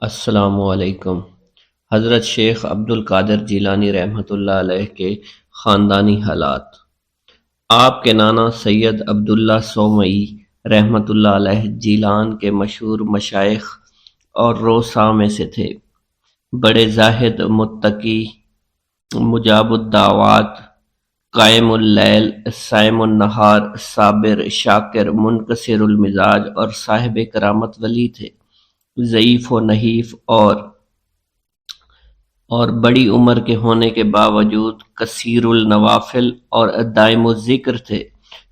السلام علیکم۔ حضرت شیخ عبد القادر جیلانی رحمۃ اللہ علیہ کے خاندانی حالات۔ آپ کے نانا سید عبداللہ سومئی رحمۃ اللہ علیہ جیلان کے مشہور مشائخ اور روسا میں سے تھے۔ بڑے زاہد، متقی، مجاب الدعوات، قائم اللیل، صائم النہار، صابر، شاکر، منکسر المزاج اور صاحب کرامت ولی تھے۔ ضعیف و نحیف اور بڑی عمر کے ہونے کے باوجود کثیر النوافل اور دائم الذکر تھے۔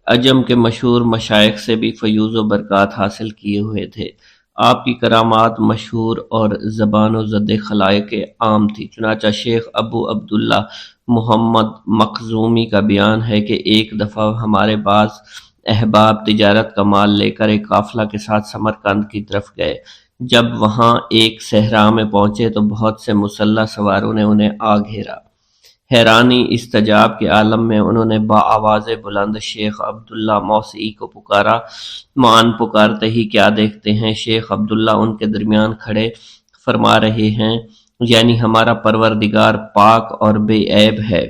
عجم کے مشہور مشائخ سے بھی فیوض و برکات حاصل کیے ہوئے تھے۔ آپ کی کرامات مشہور اور زبان و زد خلائق عام تھی۔ چنانچہ شیخ ابو عبداللہ محمد مخزومی کا بیان ہے کہ ایک دفعہ ہمارے بعض احباب تجارت کا مال لے کر ایک قافلہ کے ساتھ سمرقند کی طرف گئے۔ جب وہاں ایک صحرا میں پہنچے تو بہت سے مسلح سواروں نے انہیں آ گھیرا۔ حیرانی استعجاب کے عالم میں انہوں نے بآواز بلند شیخ عبداللہ موسعی کو پکارا۔ معاً پکارتے ہی کیا دیکھتے ہیں، شیخ عبداللہ ان کے درمیان کھڑے فرما رہے ہیں، یعنی ہمارا پروردگار پاک اور بے عیب ہے،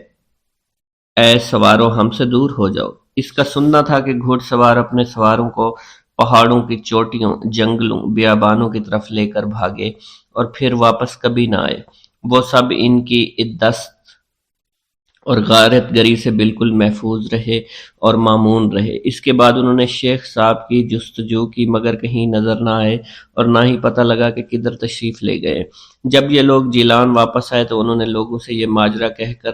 اے سوارو ہم سے دور ہو جاؤ۔ اس کا سننا تھا کہ گھڑ سوار اپنے سواروں کو پہاڑوں کی چوٹیوں، جنگلوں، بیابانوں کی طرف لے کر بھاگے اور پھر واپس کبھی نہ آئے۔ وہ سب ان کی دست اور غارت گری سے بالکل محفوظ رہے اور مامون رہے۔ اس کے بعد انہوں نے شیخ صاحب کی جستجو کی مگر کہیں نظر نہ آئے اور نہ ہی پتہ لگا کہ کدھر تشریف لے گئے۔ جب یہ لوگ جیلان واپس آئے تو انہوں نے لوگوں سے یہ ماجرا کہہ کر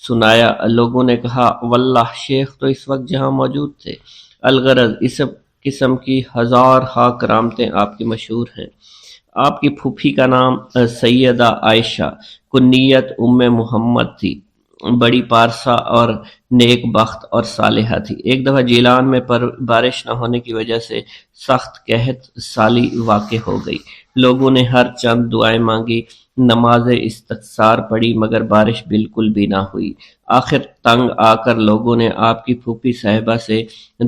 سنایا۔ لوگوں نے کہا، واللہ شیخ تو اس وقت جہاں موجود تھے۔ الغرض اس قسم کی ہزار ہا کرامتیں آپ کی مشہور ہیں۔ آپ کی پھوپھی کا نام سیدہ عائشہ کنیت ام محمد تھی، بڑی پارسا اور نیک بخت اور صالحہ تھی۔ ایک دفعہ جیلان میں بارش نہ ہونے کی وجہ سے سخت قحط سالی واقع ہو گئی۔ لوگوں نے ہر چند دعائیں مانگی، نماز استخسار پڑھی، مگر بارش بالکل بھی نہ ہوئی۔ آخر تنگ آ کر لوگوں نے آپ کی پھوپھی صاحبہ سے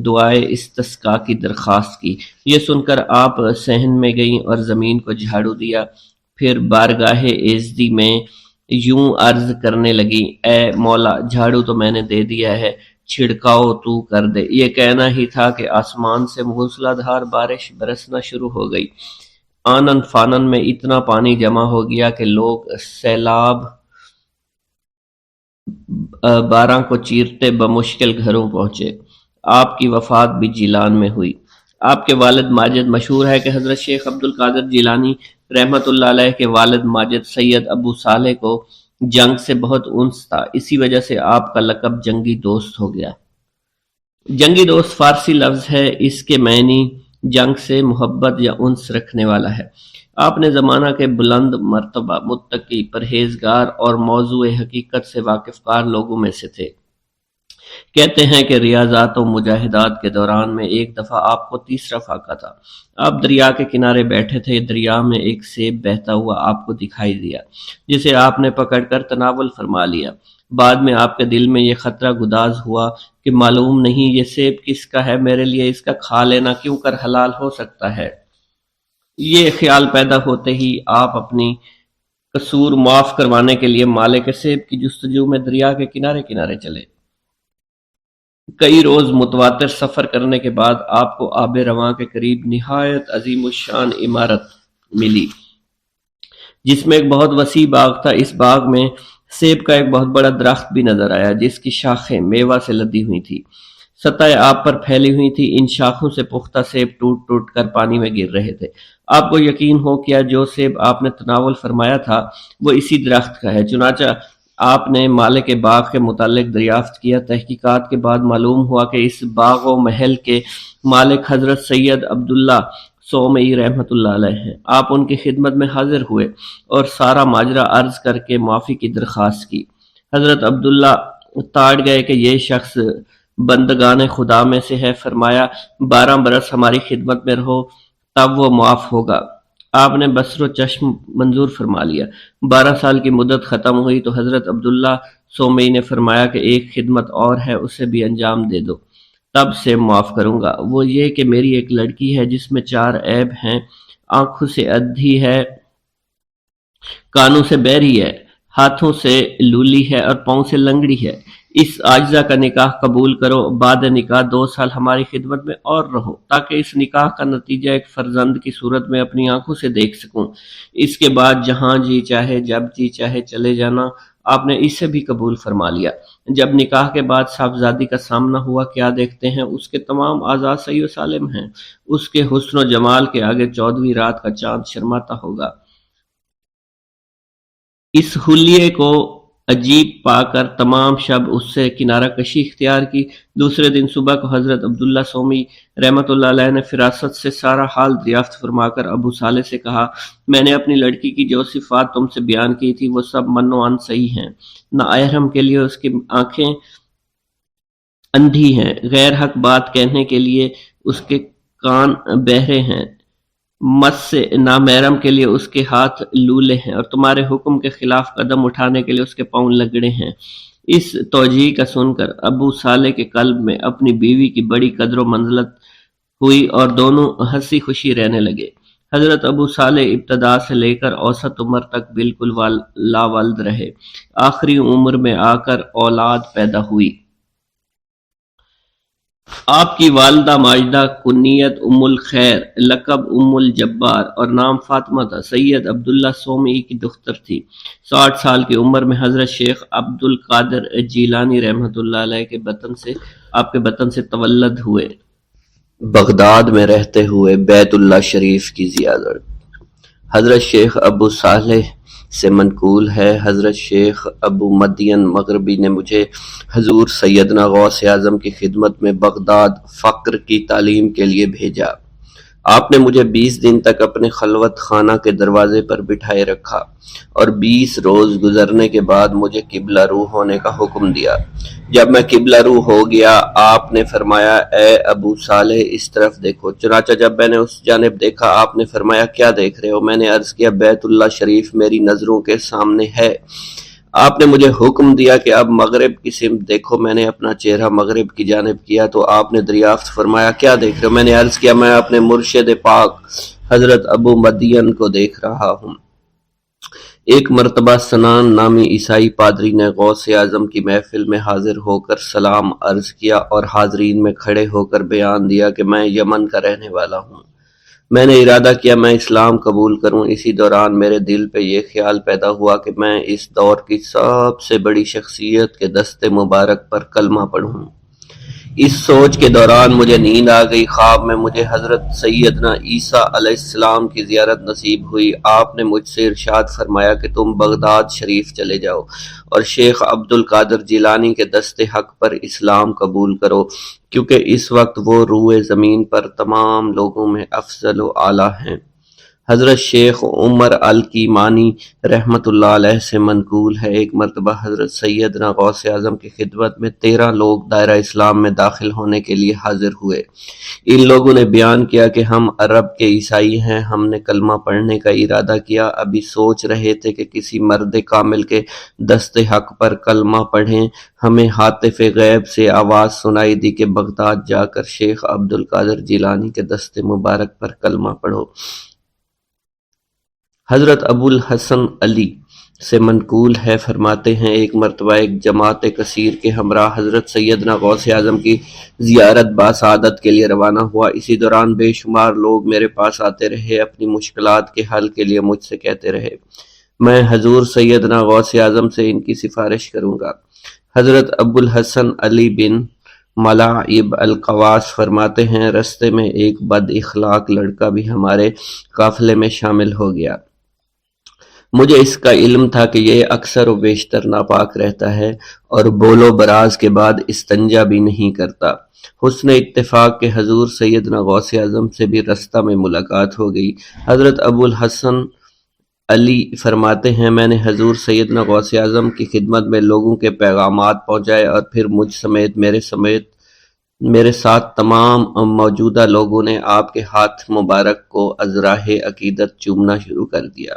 دعائے استسقاء کی درخواست کی۔ یہ سن کر آپ صحن میں گئیں اور زمین کو جھاڑو دیا، پھر بارگاہ ایزدی میں یوں عرض کرنے لگی، اے مولا، جھاڑو تو میں نے دے دیا ہے، چھڑکاؤ تو کر دے۔ یہ کہنا ہی تھا کہ آسمان سے موسلا دھار بارش برسنا شروع ہو گئی۔ آنن فانن میں اتنا پانی جمع ہو گیا کہ لوگ سیلاب باراں کو چیرتے بمشکل گھروں پہنچے۔ آپ کی وفات بھی جیلان میں ہوئی۔ آپ کے والد ماجد، مشہور ہے کہ حضرت شیخ عبد القادر جیلانی رحمۃ اللہ علیہ کے والد ماجد سید ابو صالح کو جنگ سے بہت انس تھا، اسی وجہ سے آپ کا لقب جنگی دوست ہو گیا۔ جنگی دوست فارسی لفظ ہے، اس کے معنی جنگ سے محبت یا انس رکھنے والا ہے۔ آپ نے زمانہ کے بلند مرتبہ، متقی، پرہیزگار اور موضوع حقیقت سے واقف کار لوگوں میں سے تھے۔ کہتے ہیں کہ ریاضات و مجاہدات کے دوران میں ایک دفعہ آپ کو تیسرا فاقہ تھا۔ آپ دریا کے کنارے بیٹھے تھے، دریا میں ایک سیب بہتا ہوا آپ کو دکھائی دیا، جسے آپ نے پکڑ کر تناول فرما لیا۔ بعد میں آپ کے دل میں یہ خطرہ گداز ہوا کہ معلوم نہیں یہ سیب کس کا ہے، میرے لیے اس کا کھا لینا کیوں کر حلال ہو سکتا ہے۔ یہ خیال پیدا ہوتے ہی آپ اپنی قصور معاف کروانے کے لیے مالک سیب کی جستجو میں دریا کے کنارے کنارے چلے۔ کئی روز متواتر سفر کرنے کے بعد آپ کو آب رواں کے قریب نہایت عظیم الشان عمارت ملی، جس میں ایک بہت وسیع باغ تھا۔ اس باغ میں سیب کا ایک بہت بڑا درخت بھی نظر آیا، جس کی شاخیں میوہ سے لدی ہوئی تھی، سطح آب پر پھیلی ہوئی تھی۔ ان شاخوں سے پختہ سیب ٹوٹ ٹوٹ کر پانی میں گر رہے تھے۔ آپ کو یقین ہو کیا جو سیب آپ نے تناول فرمایا تھا وہ اسی درخت کا ہے۔ چنانچہ آپ نے مالک باغ کے متعلق دریافت کیا۔ تحقیقات کے بعد معلوم ہوا کہ اس باغ و محل کے مالک حضرت سید عبداللہ سومئی رحمۃ اللہ علیہ ہیں۔ آپ ان کی خدمت میں حاضر ہوئے اور سارا ماجرا عرض کر کے معافی کی درخواست کی۔ حضرت عبداللہ تاڑ گئے کہ یہ شخص بندگان خدا میں سے ہے، فرمایا 12 برس ہماری خدمت میں رہو تب وہ معاف ہوگا۔ آپ نے بصر و چشم منظور فرما لیا۔ 12 سال کی مدت ختم ہوئی تو حضرت عبداللہ سومئی نے فرمایا کہ ایک خدمت اور ہے، اسے بھی انجام دے دو، تب سے معاف کروں گا۔ وہ یہ کہ میری ایک لڑکی ہے جس میں 4 عیب ہیں، آنکھوں سے ادھی ہے، کانوں سے بہری ہے، ہاتھوں سے لولی ہے اور پاؤں سے لنگڑی ہے۔ اس عاجزہ کا نکاح قبول کرو، بعد نکاح 2 سال ہماری خدمت میں اور رہو، تاکہ اس نکاح کا نتیجہ ایک فرزند کی صورت میں اپنی آنکھوں سے دیکھ سکوں۔ اس کے بعد جہاں جی چاہے جب جی چاہے چلے جانا۔ آپ نے اسے بھی قبول فرما لیا۔ جب نکاح کے بعد صاحبزادی کا سامنا ہوا، کیا دیکھتے ہیں؟ اس کے تمام اعضاء صحیح و سالم ہیں۔ اس کے حسن و جمال کے آگے 14ویں رات کا چاند شرماتا ہوگا۔ اس حلیے کو عجیب پا کر تمام شب اس سے کنارہ کشی اختیار کی۔ دوسرے دن صبح کو حضرت عبداللہ سومی رحمۃ اللہ علیہ نے فراست سے سارا حال دریافت فرما کر ابو صالح سے کہا، میں نے اپنی لڑکی کی جو صفات تم سے بیان کی تھی وہ سب من و عن صحیح ہیں۔ نااہرم کے لیے اس کی آنکھیں اندھی ہیں، غیر حق بات کہنے کے لیے اس کے کان بہرے ہیں، مس سے نامحرم کے لیے اس کے ہاتھ لولے ہیں، اور تمہارے حکم کے خلاف قدم اٹھانے کے لیے اس کے پاؤں لگڑے ہیں۔ اس توجیہ کا سن کر ابو صالح کے قلب میں اپنی بیوی کی بڑی قدر و منزلت ہوئی اور دونوں ہنسی خوشی رہنے لگے۔ حضرت ابو صالح ابتدا سے لے کر اوسط عمر تک بالکل لاولد رہے۔ آخری عمر میں آ کر اولاد پیدا ہوئی۔ آپ کی والدہ ماجدہ کنیت ام الخیر، لقب ام الجبار اور نام فاطمہ تھا، سید عبداللہ سومی کی دختر تھی۔ 60 سال کی عمر میں حضرت شیخ عبد القادر جیلانی رحمۃ اللہ علیہ آپ کے بطن سے تولد ہوئے۔ بغداد میں رہتے ہوئے بیت اللہ شریف کی زیارت۔ حضرت شیخ ابو صالح سے منقول ہے، حضرت شیخ ابو مدین مغربی نے مجھے حضور سیدنا غوث اعظم کی خدمت میں بغداد فقر کی تعلیم کے لیے بھیجا۔ آپ نے مجھے 20 دن تک اپنے خلوت خانہ کے دروازے پر بٹھائے رکھا اور 20 روز گزرنے کے بعد مجھے قبلہ رو ہونے کا حکم دیا۔ جب میں قبلہ رو ہو گیا، آپ نے فرمایا، اے ابو صالح اس طرف دیکھو۔ چنانچہ جب میں نے اس جانب دیکھا، آپ نے فرمایا، کیا دیکھ رہے ہو؟ میں نے عرض کیا، بیت اللہ شریف میری نظروں کے سامنے ہے۔ آپ نے مجھے حکم دیا کہ اب مغرب کی سمت دیکھو۔ میں نے اپنا چہرہ مغرب کی جانب کیا تو آپ نے دریافت فرمایا، کیا دیکھ رہے ہو؟ میں نے عرض کیا، میں اپنے مرشد پاک حضرت ابو مدین کو دیکھ رہا ہوں۔ ایک مرتبہ سنان نامی عیسائی پادری نے غوث اعظم کی محفل میں حاضر ہو کر سلام عرض کیا اور حاضرین میں کھڑے ہو کر بیان دیا کہ میں یمن کا رہنے والا ہوں۔ میں نے ارادہ کیا میں اسلام قبول کروں۔ اسی دوران میرے دل پہ یہ خیال پیدا ہوا کہ میں اس دور کی سب سے بڑی شخصیت کے دست مبارک پر کلمہ پڑھوں۔ اس سوچ کے دوران مجھے نیند آ گئی۔ خواب میں مجھے حضرت سیدنا عیسیٰ علیہ السلام کی زیارت نصیب ہوئی۔ آپ نے مجھ سے ارشاد فرمایا کہ تم بغداد شریف چلے جاؤ اور شیخ عبد القادر جیلانی کے دست حق پر اسلام قبول کرو، کیونکہ اس وقت وہ روئے زمین پر تمام لوگوں میں افضل و اعلیٰ ہیں۔ حضرت شیخ عمر الکیمانی رحمۃ اللہ علیہ سے منقول ہے، ایک مرتبہ حضرت سیدنا غوث اعظم کی خدمت میں 13 لوگ دائرہ اسلام میں داخل ہونے کے لیے حاضر ہوئے۔ ان لوگوں نے بیان کیا کہ ہم عرب کے عیسائی ہیں، ہم نے کلمہ پڑھنے کا ارادہ کیا، ابھی سوچ رہے تھے کہ کسی مرد کامل کے دست حق پر کلمہ پڑھیں، ہمیں ہاتف غیب سے آواز سنائی دی کہ بغداد جا کر شیخ عبد القادر جیلانی کے دست مبارک پر کلمہ پڑھو۔ حضرت ابو الحسن علی سے منقول ہے، فرماتے ہیں ایک مرتبہ ایک جماعت کثیر کے ہمراہ حضرت سیدنا غوث اعظم کی زیارت باسعادت کے لیے روانہ ہوا۔ اسی دوران بے شمار لوگ میرے پاس آتے رہے، اپنی مشکلات کے حل کے لیے مجھ سے کہتے رہے، میں حضور سیدنا غوث اعظم سے ان کی سفارش کروں گا۔ حضرت ابو الحسن علی بن ملاعب القواس فرماتے ہیں رستے میں ایک بد اخلاق لڑکا بھی ہمارے قافلے میں شامل ہو گیا۔ مجھے اس کا علم تھا کہ یہ اکثر و بیشتر ناپاک رہتا ہے اور بول و براز کے بعد استنجا بھی نہیں کرتا۔ حسن اتفاق کے حضور سیدنا غوث اعظم سے بھی رستہ میں ملاقات ہو گئی۔ حضرت ابو الحسن علی فرماتے ہیں میں نے حضور سیدنا غوث اعظم کی خدمت میں لوگوں کے پیغامات پہنچائے اور پھر مجھ سمیت میرے ساتھ تمام موجودہ لوگوں نے آپ کے ہاتھ مبارک کو ازراہ عقیدت چومنا شروع کر دیا۔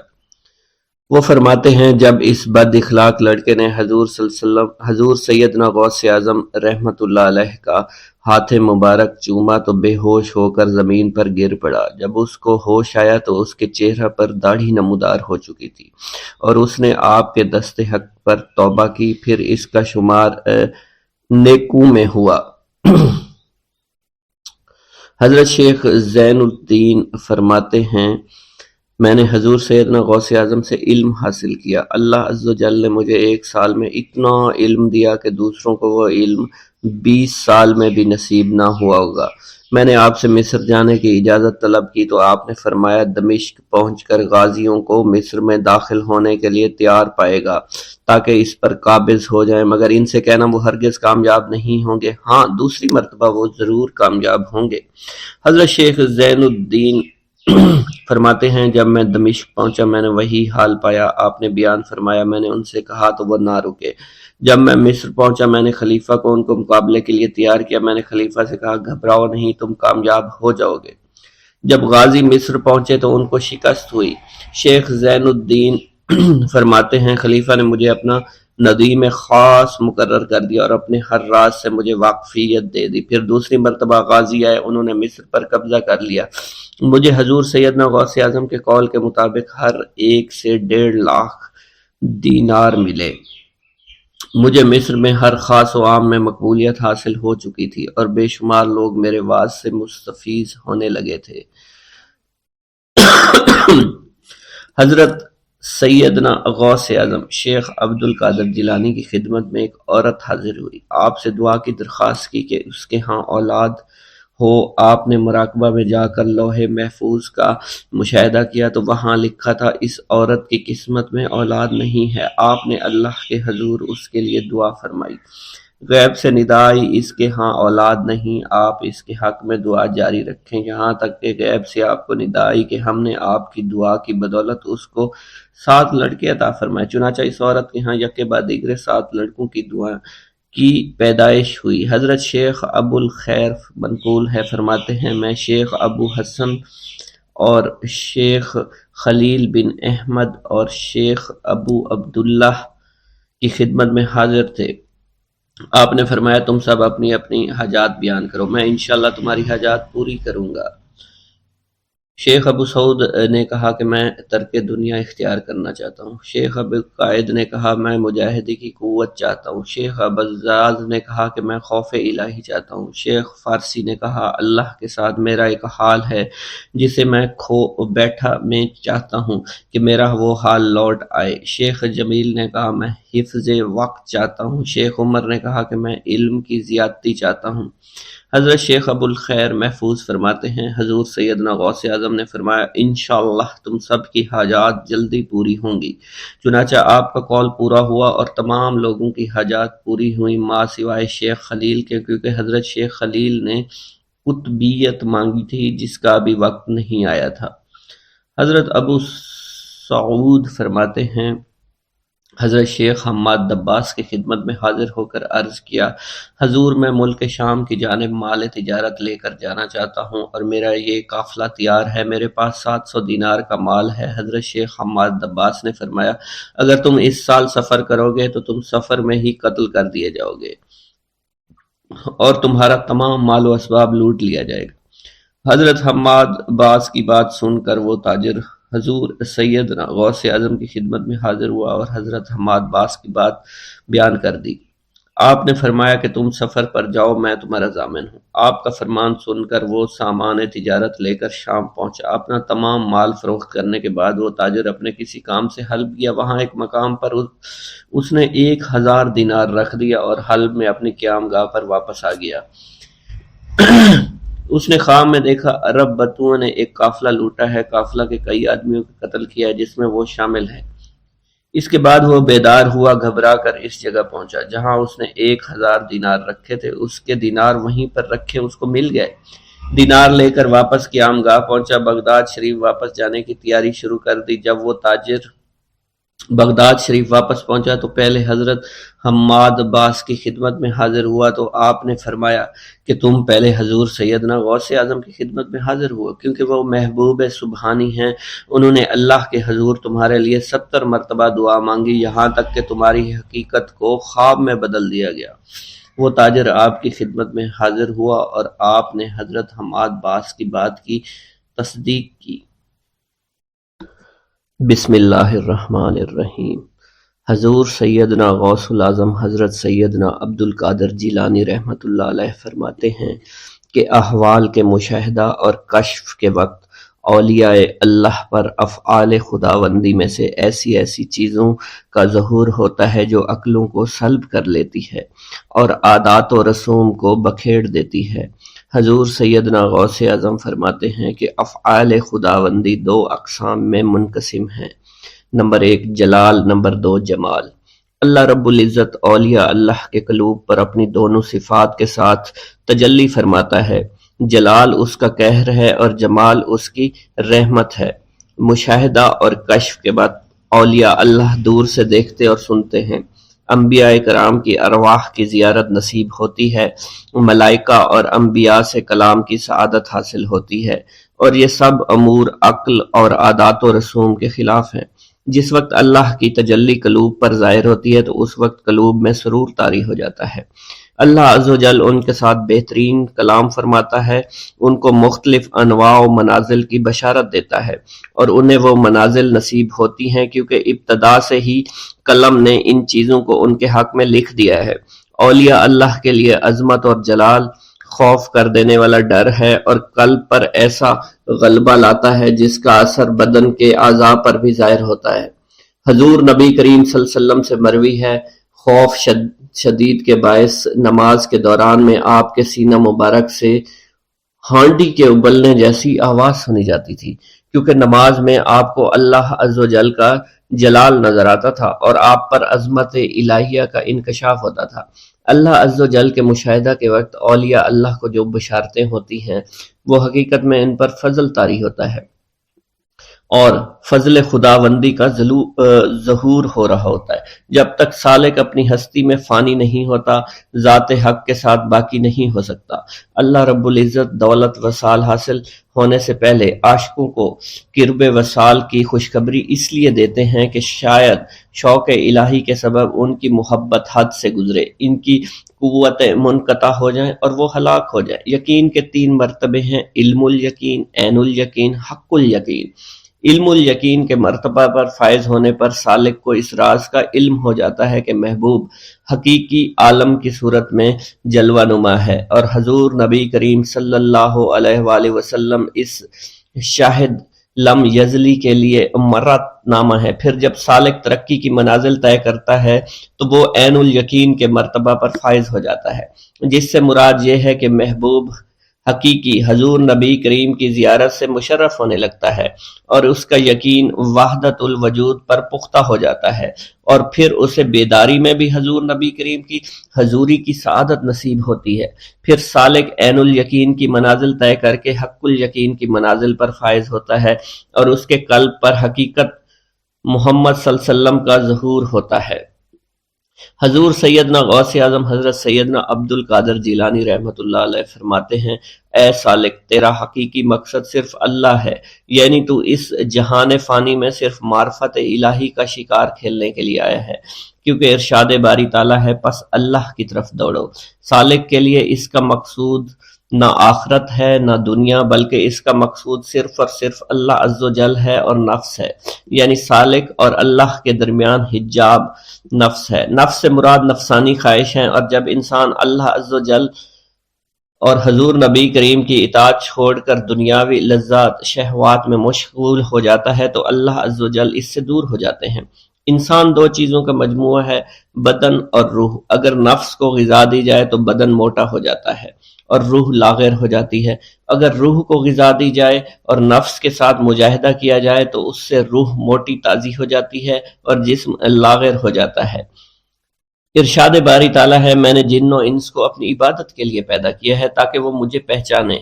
وہ فرماتے ہیں جب اس بد اخلاق لڑکے نے حضور صلی اللہ علیہ وسلم، حضور سیدنا غوث اعظم رحمۃ اللہ علیہ کا ہاتھ مبارک چوما تو بے ہوش ہو کر زمین پر گر پڑا۔ جب اس کو ہوش آیا تو اس کے چہرہ پر داڑھی نمودار ہو چکی تھی اور اس نے آپ کے دست حق پر توبہ کی، پھر اس کا شمار نیکوں میں ہوا۔ حضرت شیخ زین الدین فرماتے ہیں میں نے حضور سیدنا غوث اعظم سے علم حاصل کیا۔ اللہ عز و جل نے مجھے 1 سال میں اتنا علم دیا کہ دوسروں کو وہ علم 20 سال میں بھی نصیب نہ ہوا ہوگا۔ میں نے آپ سے مصر جانے کی اجازت طلب کی تو آپ نے فرمایا دمشق پہنچ کر غازیوں کو مصر میں داخل ہونے کے لیے تیار پائے گا تاکہ اس پر قابض ہو جائیں، مگر ان سے کہنا وہ ہرگز کامیاب نہیں ہوں گے، ہاں دوسری مرتبہ وہ ضرور کامیاب ہوں گے۔ حضرت شیخ زین الدین فرماتے ہیں جب میں دمشق پہنچا میں نے وہی حال پایا۔ آپ نے بیان فرمایا میں نے ان سے کہا تو وہ نہ رکے۔ جب میں مصر پہنچا میں نے خلیفہ کو ان کو مقابلے کے لیے تیار کیا۔ میں نے خلیفہ سے کہا گھبراؤ نہیں، تم کامیاب ہو جاؤ گے۔ جب غازی مصر پہنچے تو ان کو شکست ہوئی۔ شیخ زین الدین فرماتے ہیں خلیفہ نے مجھے اپنا ندیم خاص مقرر کر دیا اور اپنے ہر راز سے مجھے واقفیت دے دی۔ پھر دوسری مرتبہ غازی آئے، انہوں نے مصر پر قبضہ کر لیا۔ مجھے حضور سیدنا غوث اعظم کے قول کے مطابق ہر ایک سے 1.5 لاکھ دینار ملے۔ مجھے مصر میں ہر خاص و عام میں مقبولیت حاصل ہو چکی تھی اور بے شمار لوگ میرے واعظ سے مستفیض ہونے لگے تھے۔ حضرت سیدنا غوث اعظم شیخ عبد القادر جیلانی کی خدمت میں ایک عورت حاضر ہوئی، آپ سے دعا کی درخواست کی کہ اس کے ہاں اولاد ہو۔ آپ نے مراقبہ میں جا کر لوح محفوظ کا مشاہدہ کیا تو وہاں لکھا تھا اس عورت کی قسمت میں اولاد نہیں ہے۔ آپ نے اللہ کے حضور اس کے لیے دعا فرمائی، غیب سے ندا آئی اس کے ہاں اولاد نہیں، آپ اس کے حق میں دعا جاری رکھیں، یہاں تک کہ غیب سے آپ کو ندا آئی کہ ہم نے آپ کی دعا کی بدولت اس کو 7 لڑکے عطا فرمائے۔ چنانچہ اس عورت کے ہاں یکے بعد دیگرے 7 لڑکوں کی دعا کی پیدائش ہوئی۔ حضرت شیخ ابو الخیر منقول ہے فرماتے ہیں میں شیخ ابو حسن اور شیخ خلیل بن احمد اور شیخ ابو عبداللہ کی خدمت میں حاضر تھے۔ آپ نے فرمایا تم سب اپنی اپنی حاجات بیان کرو، میں انشاءاللہ تمہاری حاجات پوری کروں گا۔ شیخ ابو سعود نے کہا کہ میں ترک دنیا اختیار کرنا چاہتا ہوں۔ شیخ ابو قائد نے کہا میں مجاہدے کی قوت چاہتا ہوں۔ شیخ ابوالزاز نے کہا کہ میں خوف الہی چاہتا ہوں۔ شیخ فارسی نے کہا اللہ کے ساتھ میرا ایک حال ہے جسے میں کھو بیٹھا میں چاہتا ہوں کہ میرا وہ حال لوٹ آئے۔ شیخ جمیل نے کہا میں حفظ وقت چاہتا ہوں۔ شیخ عمر نے کہا کہ میں علم کی زیادتی چاہتا ہوں۔ حضرت شیخ ابو الخیر محفوظ فرماتے ہیں حضور سیدنا غوث اعظم نے فرمایا انشاءاللہ تم سب کی حاجات جلدی پوری ہوں گی۔ چنانچہ آپ کا قول پورا ہوا اور تمام لوگوں کی حاجات پوری ہوئی ماں سوائے شیخ خلیل کے، کیونکہ حضرت شیخ خلیل نے قطبیت مانگی تھی جس کا ابھی وقت نہیں آیا تھا۔ حضرت ابو سعود فرماتے ہیں حضرت شیخ حماد دباس کی خدمت میں حاضر ہو کر عرض کیا حضور میں ملک شام کی جانب مال تجارت لے کر جانا چاہتا ہوں اور میرا یہ قافلہ تیار ہے، میرے پاس 700 دینار کا مال ہے۔ حضرت شیخ حماد دباس نے فرمایا اگر تم اس سال سفر کرو گے تو تم سفر میں ہی قتل کر دیے جاؤ گے اور تمہارا تمام مال و اسباب لوٹ لیا جائے گا۔ حضرت حماد باز کی بات سن کر وہ تاجر حضور سیدنا غوث اعظم کی خدمت میں حاضر ہوا اور حضرت حماد باز کی بات بیان کر دی۔ آپ نے فرمایا کہ تم سفر پر جاؤ، میں تمہارا ضامن ہوں۔ آپ کا فرمان سن کر وہ سامان تجارت لے کر شام پہنچا۔ اپنا تمام مال فروخت کرنے کے بعد وہ تاجر اپنے کسی کام سے حلب گیا، وہاں ایک مقام پر اس نے 1000 دینار رکھ دیا اور حلب میں اپنی قیام گاہ پر واپس آ گیا۔ اس نے خواب میں دیکھا عرب بتوؤں نے ایک قافلہ لوٹا ہے، قافلہ کے کئی آدمیوں کو قتل کیا ہے جس میں وہ شامل ہے۔ اس کے بعد وہ بیدار ہوا، گھبرا کر اس جگہ پہنچا جہاں اس نے 1000 دینار رکھے تھے، اس کے دینار وہیں پر رکھے اس کو مل گئے۔ دینار لے کر واپس قیام گاہ پہنچا، بغداد شریف واپس جانے کی تیاری شروع کر دی۔ جب وہ تاجر بغداد شریف واپس پہنچا تو پہلے حضرت حماد باز کی خدمت میں حاضر ہوا تو آپ نے فرمایا کہ تم پہلے حضور سیدنا غوث اعظم کی خدمت میں حاضر ہوا، کیونکہ وہ محبوب سبحانی ہیں، انہوں نے اللہ کے حضور تمہارے لیے 70 مرتبہ دعا مانگی، یہاں تک کہ تمہاری حقیقت کو خواب میں بدل دیا گیا۔ وہ تاجر آپ کی خدمت میں حاضر ہوا اور آپ نے حضرت حماد باس کی بات کی تصدیق کی۔ بسم اللہ الرحمن الرحیم۔ حضور سیدنا غوث العظم حضرت سیدنا عبد القادر جیلانی رحمۃ اللہ علیہ فرماتے ہیں کہ احوال کے مشاہدہ اور کشف کے وقت اولیاء اللہ پر افعال خداوندی میں سے ایسی ایسی چیزوں کا ظہور ہوتا ہے جو عقلوں کو سلب کر لیتی ہے اور عادات و رسوم کو بکھیر دیتی ہے۔ حضور سیدنا غوث اعظم فرماتے ہیں کہ افعال خداوندی دو اقسام میں منقسم ہیں، نمبر ایک جلال، نمبر دو جمال۔ اللہ رب العزت اولیاء اللہ کے قلوب پر اپنی دونوں صفات کے ساتھ تجلی فرماتا ہے۔ جلال اس کا قہر ہے اور جمال اس کی رحمت ہے۔ مشاہدہ اور کشف کے بعد اولیاء اللہ دور سے دیکھتے اور سنتے ہیں، انبیاء کرام کی ارواح کی زیارت نصیب ہوتی ہے، ملائکہ اور انبیاء سے کلام کی سعادت حاصل ہوتی ہے، اور یہ سب امور عقل اور عادات و رسوم کے خلاف ہیں۔ جس وقت اللہ کی تجلی قلوب پر ظاہر ہوتی ہے تو اس وقت قلوب میں سرور طاری ہو جاتا ہے۔ اللہ عز و جل ان کے ساتھ بہترین کلام فرماتا ہے، ان کو مختلف انواع و منازل کی بشارت دیتا ہے، اور انہیں وہ منازل نصیب ہوتی ہیں کیونکہ ابتدا سے ہی قلم نے ان چیزوں کو ان کے حق میں لکھ دیا ہے۔ اولیاء اللہ کے لیے عظمت اور جلال خوف کر دینے والا ڈر ہے اور قلب پر ایسا غلبہ لاتا ہے جس کا اثر بدن کے اعضاء پر بھی ظاہر ہوتا ہے۔ حضور نبی کریم صلی اللہ علیہ وسلم سے مروی ہے، خوف شدید کے باعث نماز کے دوران میں آپ کے سینہ مبارک سے ہانڈی کے ابلنے جیسی آواز سنی جاتی تھی، کیونکہ نماز میں آپ کو اللہ عز و جل کا جلال نظر آتا تھا اور آپ پر عظمت الہیہ کا انکشاف ہوتا تھا۔ اللہ عز و جل کے مشاہدہ کے وقت اولیاء اللہ کو جو بشارتیں ہوتی ہیں وہ حقیقت میں ان پر فضل طاری ہوتا ہے اور فضل خداوندی کا ظہور ہو رہا ہوتا ہے۔ جب تک سالک اپنی ہستی میں فانی نہیں ہوتا، ذات حق کے ساتھ باقی نہیں ہو سکتا۔ اللہ رب العزت دولت وصال حاصل ہونے سے پہلے عاشقوں کو قرب وصال کی خوشخبری اس لیے دیتے ہیں کہ شاید شوق الہی کے سبب ان کی محبت حد سے گزرے، ان کی قوتیں منقطع ہو جائیں اور وہ ہلاک ہو جائیں۔ یقین کے تین مرتبے ہیں، علم الیقین، عین الیقین، حق الیقین۔ علم الیقین کے مرتبہ پر فائز ہونے پر سالک کو اس راز کا علم ہو جاتا ہے کہ محبوب حقیقی عالم کی صورت میں جلوہ نما ہے، اور حضور نبی کریم صلی اللہ علیہ وآلہ وسلم اس شاہد لم یزلی کے لیے مرت نامہ ہے۔ پھر جب سالک ترقی کی منازل طے کرتا ہے تو وہ عین الیقین کے مرتبہ پر فائز ہو جاتا ہے، جس سے مراد یہ ہے کہ محبوب حقیقی حضور نبی کریم کی زیارت سے مشرف ہونے لگتا ہے اور اس کا یقین وحدت الوجود پر پختہ ہو جاتا ہے، اور پھر اسے بیداری میں بھی حضور نبی کریم کی حضوری کی سعادت نصیب ہوتی ہے۔ پھر سالک عین الیقین کی منازل طے کر کے حق الیقین کی منازل پر فائز ہوتا ہے اور اس کے قلب پر حقیقت محمد صلی اللہ علیہ وسلم کا ظہور ہوتا ہے۔ حضور سیدنا غوث اعظم حضرت سیدنا عبد القادر جیلانی رحمۃ اللہ علیہ فرماتے ہیں، اے سالک، تیرا حقیقی مقصد صرف اللہ ہے، یعنی تو اس جہان فانی میں صرف معرفت الہی کا شکار کھیلنے کے لیے آیا ہے، کیونکہ ارشاد باری تعالیٰ ہے پس اللہ کی طرف دوڑو۔ سالک کے لیے اس کا مقصود نہ آخرت ہے نہ دنیا، بلکہ اس کا مقصود صرف اور صرف اللہ عز و جل ہے اور نفس ہے، یعنی سالک اور اللہ کے درمیان حجاب نفس ہے۔ نفس سے مراد نفسانی خواہش ہیں، اور جب انسان اللہ عز و جل اور حضور نبی کریم کی اطاعت چھوڑ کر دنیاوی لذات شہوات میں مشغول ہو جاتا ہے تو اللہ عز و جل اس سے دور ہو جاتے ہیں۔ انسان دو چیزوں کا مجموعہ ہے، بدن اور روح۔ اگر نفس کو غذا دی جائے تو بدن موٹا ہو جاتا ہے اور روح لاغر ہو جاتی ہے، اگر روح کو غذا دی جائے اور نفس کے ساتھ مجاہدہ کیا جائے تو اس سے روح موٹی تازی ہو جاتی ہے اور جسم لاغر ہو جاتا ہے۔ ارشاد باری تعالیٰ ہے، میں نے جن و انس کو اپنی عبادت کے لیے پیدا کیا ہے تاکہ وہ مجھے پہچانے۔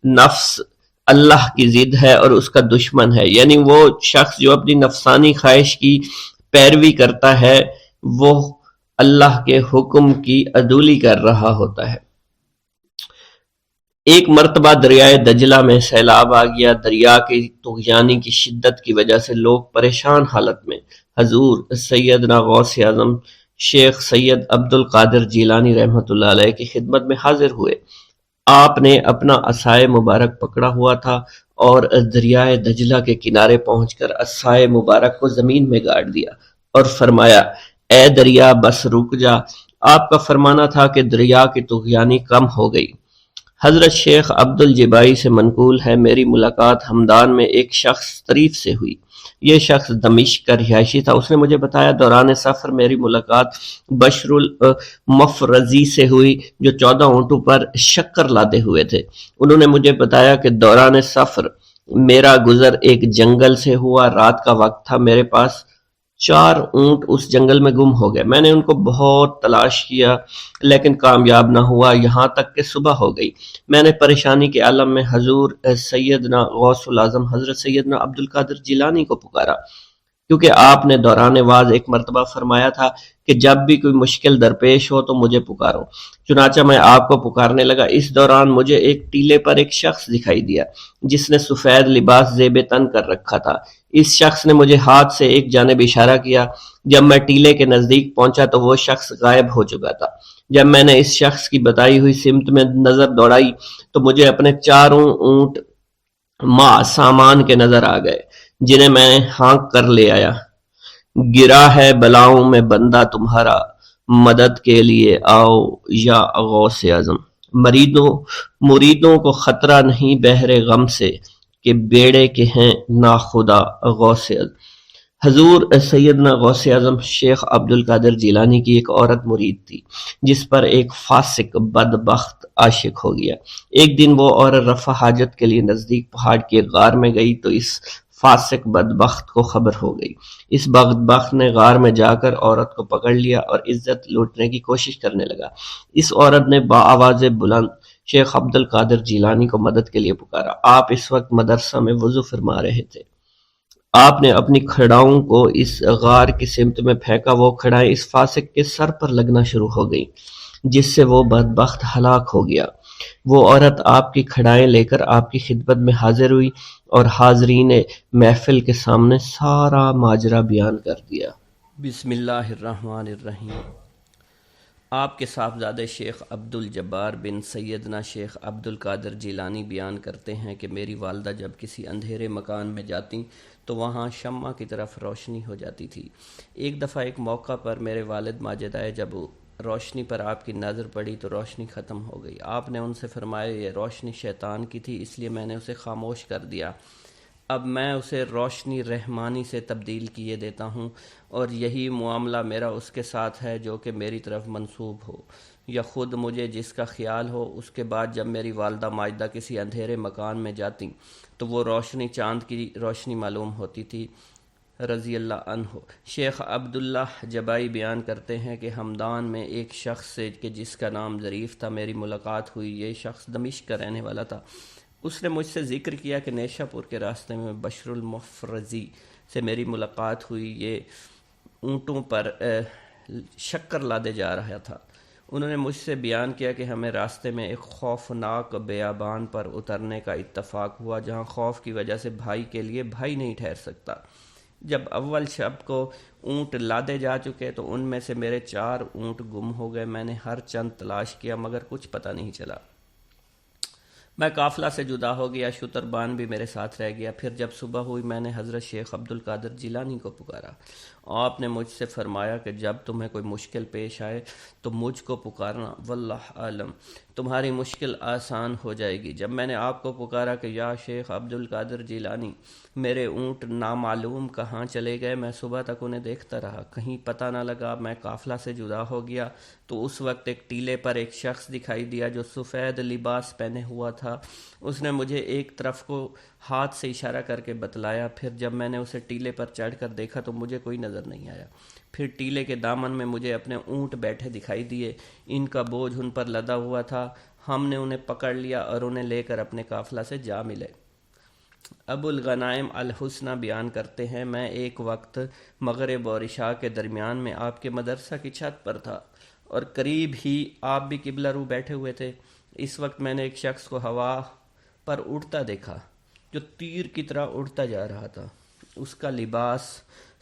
نفس اللہ کی ضد ہے اور اس کا دشمن ہے، یعنی وہ شخص جو اپنی نفسانی خواہش کی پیروی کرتا ہے وہ اللہ کے حکم کی عدولی کر رہا ہوتا ہے۔ ایک مرتبہ دریائے دجلہ میں سیلاب آ گیا۔ دریا کی طغیانی کی شدت کی وجہ سے لوگ پریشان حالت میں حضور سیدنا غوث اعظم شیخ سید عبد القادر جیلانی رحمۃ اللہ علیہ کی خدمت میں حاضر ہوئے۔ آپ نے اپنا عصائے مبارک پکڑا ہوا تھا اور دریائے دجلہ کے کنارے پہنچ کر عصائے مبارک کو زمین میں گاڑ دیا اور فرمایا، اے دریا بس رک جا۔ آپ کا فرمانا تھا کہ دریا کی طغیانی کم ہو گئی۔ حضرت شیخ عبد الجبائی سے منقول ہے، میری ملاقات ہمدان میں ایک شخص طریف سے ہوئی۔ یہ شخص دمشق کا رہائشی تھا۔ اس نے مجھے بتایا دوران سفر میری ملاقات بشر المفرزی سے ہوئی جو 14 اونٹوں پر شکر لادے ہوئے تھے۔ انہوں نے مجھے بتایا کہ دوران سفر میرا گزر ایک جنگل سے ہوا، رات کا وقت تھا، میرے پاس 4 اونٹ اس جنگل میں گم ہو گئے۔ میں نے ان کو بہت تلاش کیا لیکن کامیاب نہ ہوا، یہاں تک کہ صبح ہو گئی۔ میں نے پریشانی کے عالم میں حضور سیدنا غوث العظم حضرت سیدنا عبد القادر جیلانی کو پکارا، کیونکہ آپ نے دوران واز ایک مرتبہ فرمایا تھا کہ جب بھی کوئی مشکل درپیش ہو تو مجھے پکارو۔ چنانچہ میں آپ کو پکارنے لگا۔ اس دوران مجھے ایک ٹیلے پر ایک شخص دکھائی دیا جس نے سفید لباس زیب تن کر رکھا تھا۔ اس شخص نے مجھے ہاتھ سے ایک جانب اشارہ کیا۔ جب میں ٹیلے کے نزدیک پہنچا تو وہ شخص غائب ہو چکا تھا۔ جب میں نے اس شخص کی بتائی ہوئی سمت میں نظر دوڑائی تو مجھے اپنے 4 اونٹ ماں سامان کے نظر آ گئے جنہیں میں ہانک کر لے آیا۔ گرا ہے بلاؤں میں بندہ تمہارا، مدد کے لیے آؤ یا غوث اعظم۔ مریدوں کو خطرہ نہیں بحر غم سے کہ بیڑے کے ہیں ناخدا غوث اعظم۔ حضور سیدنا غوث اعظم شیخ عبد القادر جیلانی کی ایک عورت مرید تھی جس پر ایک فاسق بدبخت عاشق ہو گیا۔ ایک دن وہ عورت رفع حاجت کے لیے نزدیک پہاڑ کے غار میں گئی تو اس فاسق بدبخت کو خبر ہو گئی۔ اس بدبخت نے غار میں جا کر عورت کو پکڑ لیا اور عزت لوٹنے کی کوشش کرنے لگا۔ اس عورت نے بآواز بلند شیخ عبد القادر جیلانی کو مدد کے لیے پکارا۔ آپ اس وقت مدرسہ میں وضو فرما رہے تھے۔ آپ نے اپنی کھڑاؤں کو اس غار کی سمت میں پھینکا، وہ کھڑائیں اس فاسق کے سر پر لگنا شروع ہو گئی جس سے وہ بدبخت ہلاک ہو گیا۔ وہ عورت آپ کی کھڑائیں لے کر آپ کی خدمت میں حاضر ہوئی اور حاضرین محفل کے سامنے سارا ماجرا بیان کر دیا۔ بسم اللہ الرحمن الرحیم۔ آپ کے صاحبزادے شیخ عبد الجبار بن سیدنا شیخ عبد القادر جیلانی بیان کرتے ہیں کہ میری والدہ جب کسی اندھیرے مکان میں جاتی تو وہاں شمع کی طرف روشنی ہو جاتی تھی۔ ایک دفعہ ایک موقع پر میرے والد ماجد آئے، جب روشنی پر آپ کی نظر پڑی تو روشنی ختم ہو گئی۔ آپ نے ان سے فرمایا یہ روشنی شیطان کی تھی، اس لیے میں نے اسے خاموش کر دیا۔ اب میں اسے روشنی رحمانی سے تبدیل کیے دیتا ہوں، اور یہی معاملہ میرا اس کے ساتھ ہے جو کہ میری طرف منسوب ہو یا خود مجھے جس کا خیال ہو۔ اس کے بعد جب میری والدہ ماجدہ کسی اندھیرے مکان میں جاتی تو وہ روشنی چاند کی روشنی معلوم ہوتی تھی، رضی اللہ عنہ۔ شیخ عبداللہ جبائی بیان کرتے ہیں کہ ہمدان میں ایک شخص سے کہ جس کا نام ظریف تھا میری ملاقات ہوئی۔ یہ شخص دمشق کا رہنے والا تھا۔ اس نے مجھ سے ذکر کیا کہ نیشہ پور کے راستے میں بشر المفرزی سے میری ملاقات ہوئی۔ یہ اونٹوں پر شکر لادے جا رہا تھا۔ انہوں نے مجھ سے بیان کیا کہ ہمیں راستے میں ایک خوفناک بیابان پر اترنے کا اتفاق ہوا جہاں خوف کی وجہ سے بھائی کے لیے بھائی نہیں ٹھہر سکتا۔ جب اول شب کو اونٹ لادے جا چکے تو ان میں سے میرے 4 اونٹ گم ہو گئے۔ میں نے ہر چند تلاش کیا مگر کچھ پتہ نہیں چلا۔ میں قافلہ سے جدا ہو گیا، شتربان بھی میرے ساتھ رہ گیا۔ پھر جب صبح ہوئی میں نے حضرت شیخ عبد القادر جیلانی کو پکارا۔ آپ نے مجھ سے فرمایا کہ جب تمہیں کوئی مشکل پیش آئے تو مجھ کو پکارنا، واللہ عالم تمہاری مشکل آسان ہو جائے گی۔ جب میں نے آپ کو پکارا کہ یا شیخ عبد القادر جیلانی، میرے اونٹ نامعلوم کہاں چلے گئے، میں صبح تک انہیں دیکھتا رہا، کہیں پتہ نہ لگا۔ میں قافلہ سے جدا ہو گیا تو اس وقت ایک ٹیلے پر ایک شخص دکھائی دیا جو سفید لباس پہنے ہوا تھا۔ اس نے مجھے ایک طرف کو ہاتھ سے اشارہ کر کے بتلایا۔ پھر جب میں نے اسے ٹیلے پر چڑھ کر دیکھا تو مجھے کوئی نظر نہیں آیا۔ پھر ٹیلے کے دامن میں مجھے اپنے اونٹ بیٹھے دکھائی دیے، ان کا بوجھ ان پر لدا ہوا تھا۔ ہم نے انہیں پکڑ لیا اور انہیں لے کر اپنے قافلہ سے جا ملے۔ ابو الغنائم الحسنہ بیان کرتے ہیں میں ایک وقت مغرب اور عشاء کے درمیان میں آپ کے مدرسہ کی چھت پر تھا اور قریب ہی آپ بھی قبلہ رو بیٹھے ہوئے تھے۔ اس وقت میں نے ایک شخص کو ہوا پر اڑتا دیکھا جو تیر کی طرح اڑتا جا رہا تھا۔ اس کا لباس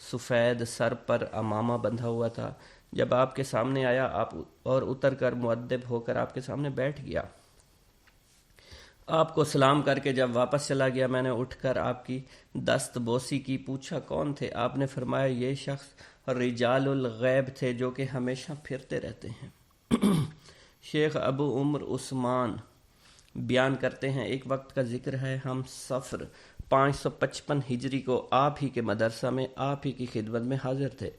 سفید، سر پر عمامہ بندھا ہوا تھا، جب آپ کے سامنے آیا آپ اور اتر کر مؤدب ہو کر آپ کے سامنے بیٹھ گیا۔ آپ کو سلام کر کے جب واپس چلا گیا میں نے اٹھ کر آپ کی دست بوسی کی، پوچھا کون تھے؟ آپ نے فرمایا یہ شخص رجال الغیب تھے جو کہ ہمیشہ پھرتے رہتے ہیں۔ شیخ ابو عمر عثمان بیان کرتے ہیں ایک وقت کا ذکر ہے، ہم صفر 555 ہجری کو آپ ہی کے مدرسہ میں آپ ہی کی خدمت میں حاضر تھے۔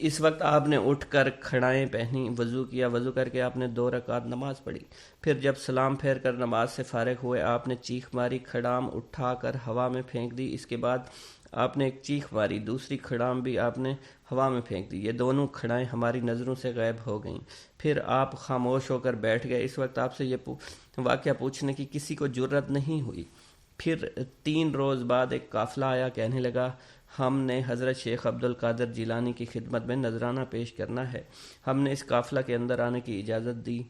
اس وقت آپ نے اٹھ کر کھڑائیں پہنی، وضو کیا، وضو کر کے آپ نے 2 رکعت نماز پڑھی، پھر جب سلام پھیر کر نماز سے فارغ ہوئے آپ نے چیخ ماری، کھڑام اٹھا کر ہوا میں پھینک دی، اس کے بعد آپ نے ایک چیخ ماری، دوسری کھڑام بھی آپ نے ہوا میں پھینک دی، یہ دونوں کھڑائیں ہماری نظروں سے غائب ہو گئیں، پھر آپ خاموش ہو کر بیٹھ گئے۔ اس وقت آپ سے یہ واقعہ پوچھنے کی کسی کو جرت نہیں ہوئی۔ پھر 3 روز بعد ایک قافلہ آیا، کہنے لگا ہم نے حضرت شیخ عبد القادر جیلانی کی خدمت میں نذرانہ پیش کرنا ہے۔ ہم نے اس قافلہ کے اندر آنے کی اجازت دی،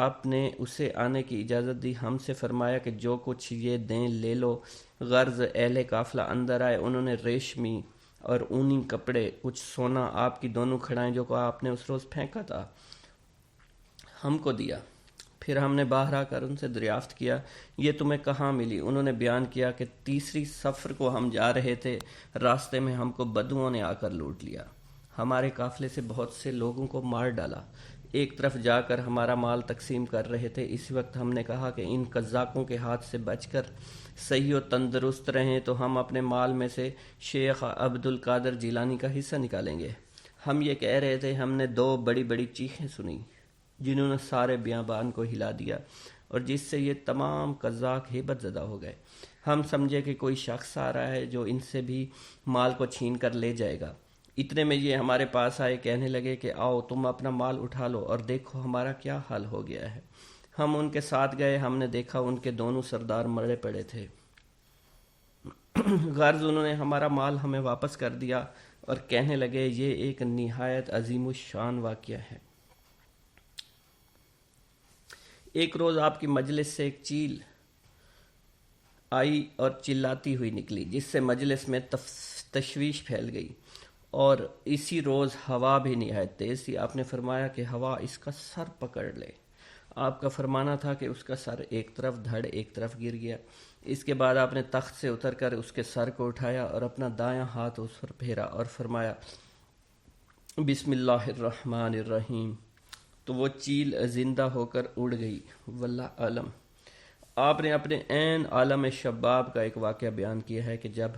آپ نے اسے آنے کی اجازت دی، ہم سے فرمایا کہ جو کچھ یہ دیں لے لو۔ غرض اہل قافلہ اندر آئے، انہوں نے ریشمی اور اونی کپڑے، کچھ سونا، آپ کی دونوں کھڑائیں جو کہ آپ نے اس روز پھینکا تھا ہم کو دیا۔ پھر ہم نے باہر آ کر ان سے دریافت کیا یہ تمہیں کہاں ملی؟ انہوں نے بیان کیا کہ تیسری سفر کو ہم جا رہے تھے، راستے میں ہم کو بدوؤں نے آ کر لوٹ لیا، ہمارے قافلے سے بہت سے لوگوں کو مار ڈالا، ایک طرف جا کر ہمارا مال تقسیم کر رہے تھے، اسی وقت ہم نے کہا کہ ان قزاقوں کے ہاتھ سے بچ کر صحیح و تندرست رہیں تو ہم اپنے مال میں سے شیخ عبد القادر جیلانی کا حصہ نکالیں گے۔ ہم یہ کہہ رہے تھے، ہم نے 2 بڑی بڑی چیخیں سنی جنہوں نے سارے بیابان کو ہلا دیا اور جس سے یہ تمام قزاق ہیبت زدہ ہو گئے۔ ہم سمجھے کہ کوئی شخص آ رہا ہے جو ان سے بھی مال کو چھین کر لے جائے گا۔ اتنے میں یہ ہمارے پاس آئے، کہنے لگے کہ آؤ تم اپنا مال اٹھا لو اور دیکھو ہمارا کیا حال ہو گیا ہے۔ ہم ان کے ساتھ گئے، ہم نے دیکھا ان کے دونوں سردار مرے پڑے تھے۔ غرض انہوں نے ہمارا مال ہمیں واپس کر دیا اور کہنے لگے یہ ایک نہایت عظیم الشان واقعہ ہے۔ ایک روز آپ کی مجلس سے ایک چیل آئی اور چلاتی ہوئی نکلی، جس سے مجلس میں تشویش پھیل گئی، اور اسی روز ہوا بھی نہایت تیز تھی۔ آپ نے فرمایا کہ ہوا اس کا سر پکڑ لے۔ آپ کا فرمانا تھا کہ اس کا سر ایک طرف دھڑ ایک طرف گر گیا۔ اس کے بعد آپ نے تخت سے اتر کر اس کے سر کو اٹھایا اور اپنا دایاں ہاتھ اس پر پھیرا اور فرمایا بسم اللہ الرحمن الرحیم، تو وہ چیل زندہ ہو کر اڑ گئی۔ واللہ عالم۔ آپ نے اپنے عین عالم شباب کا ایک واقعہ بیان کیا ہے کہ جب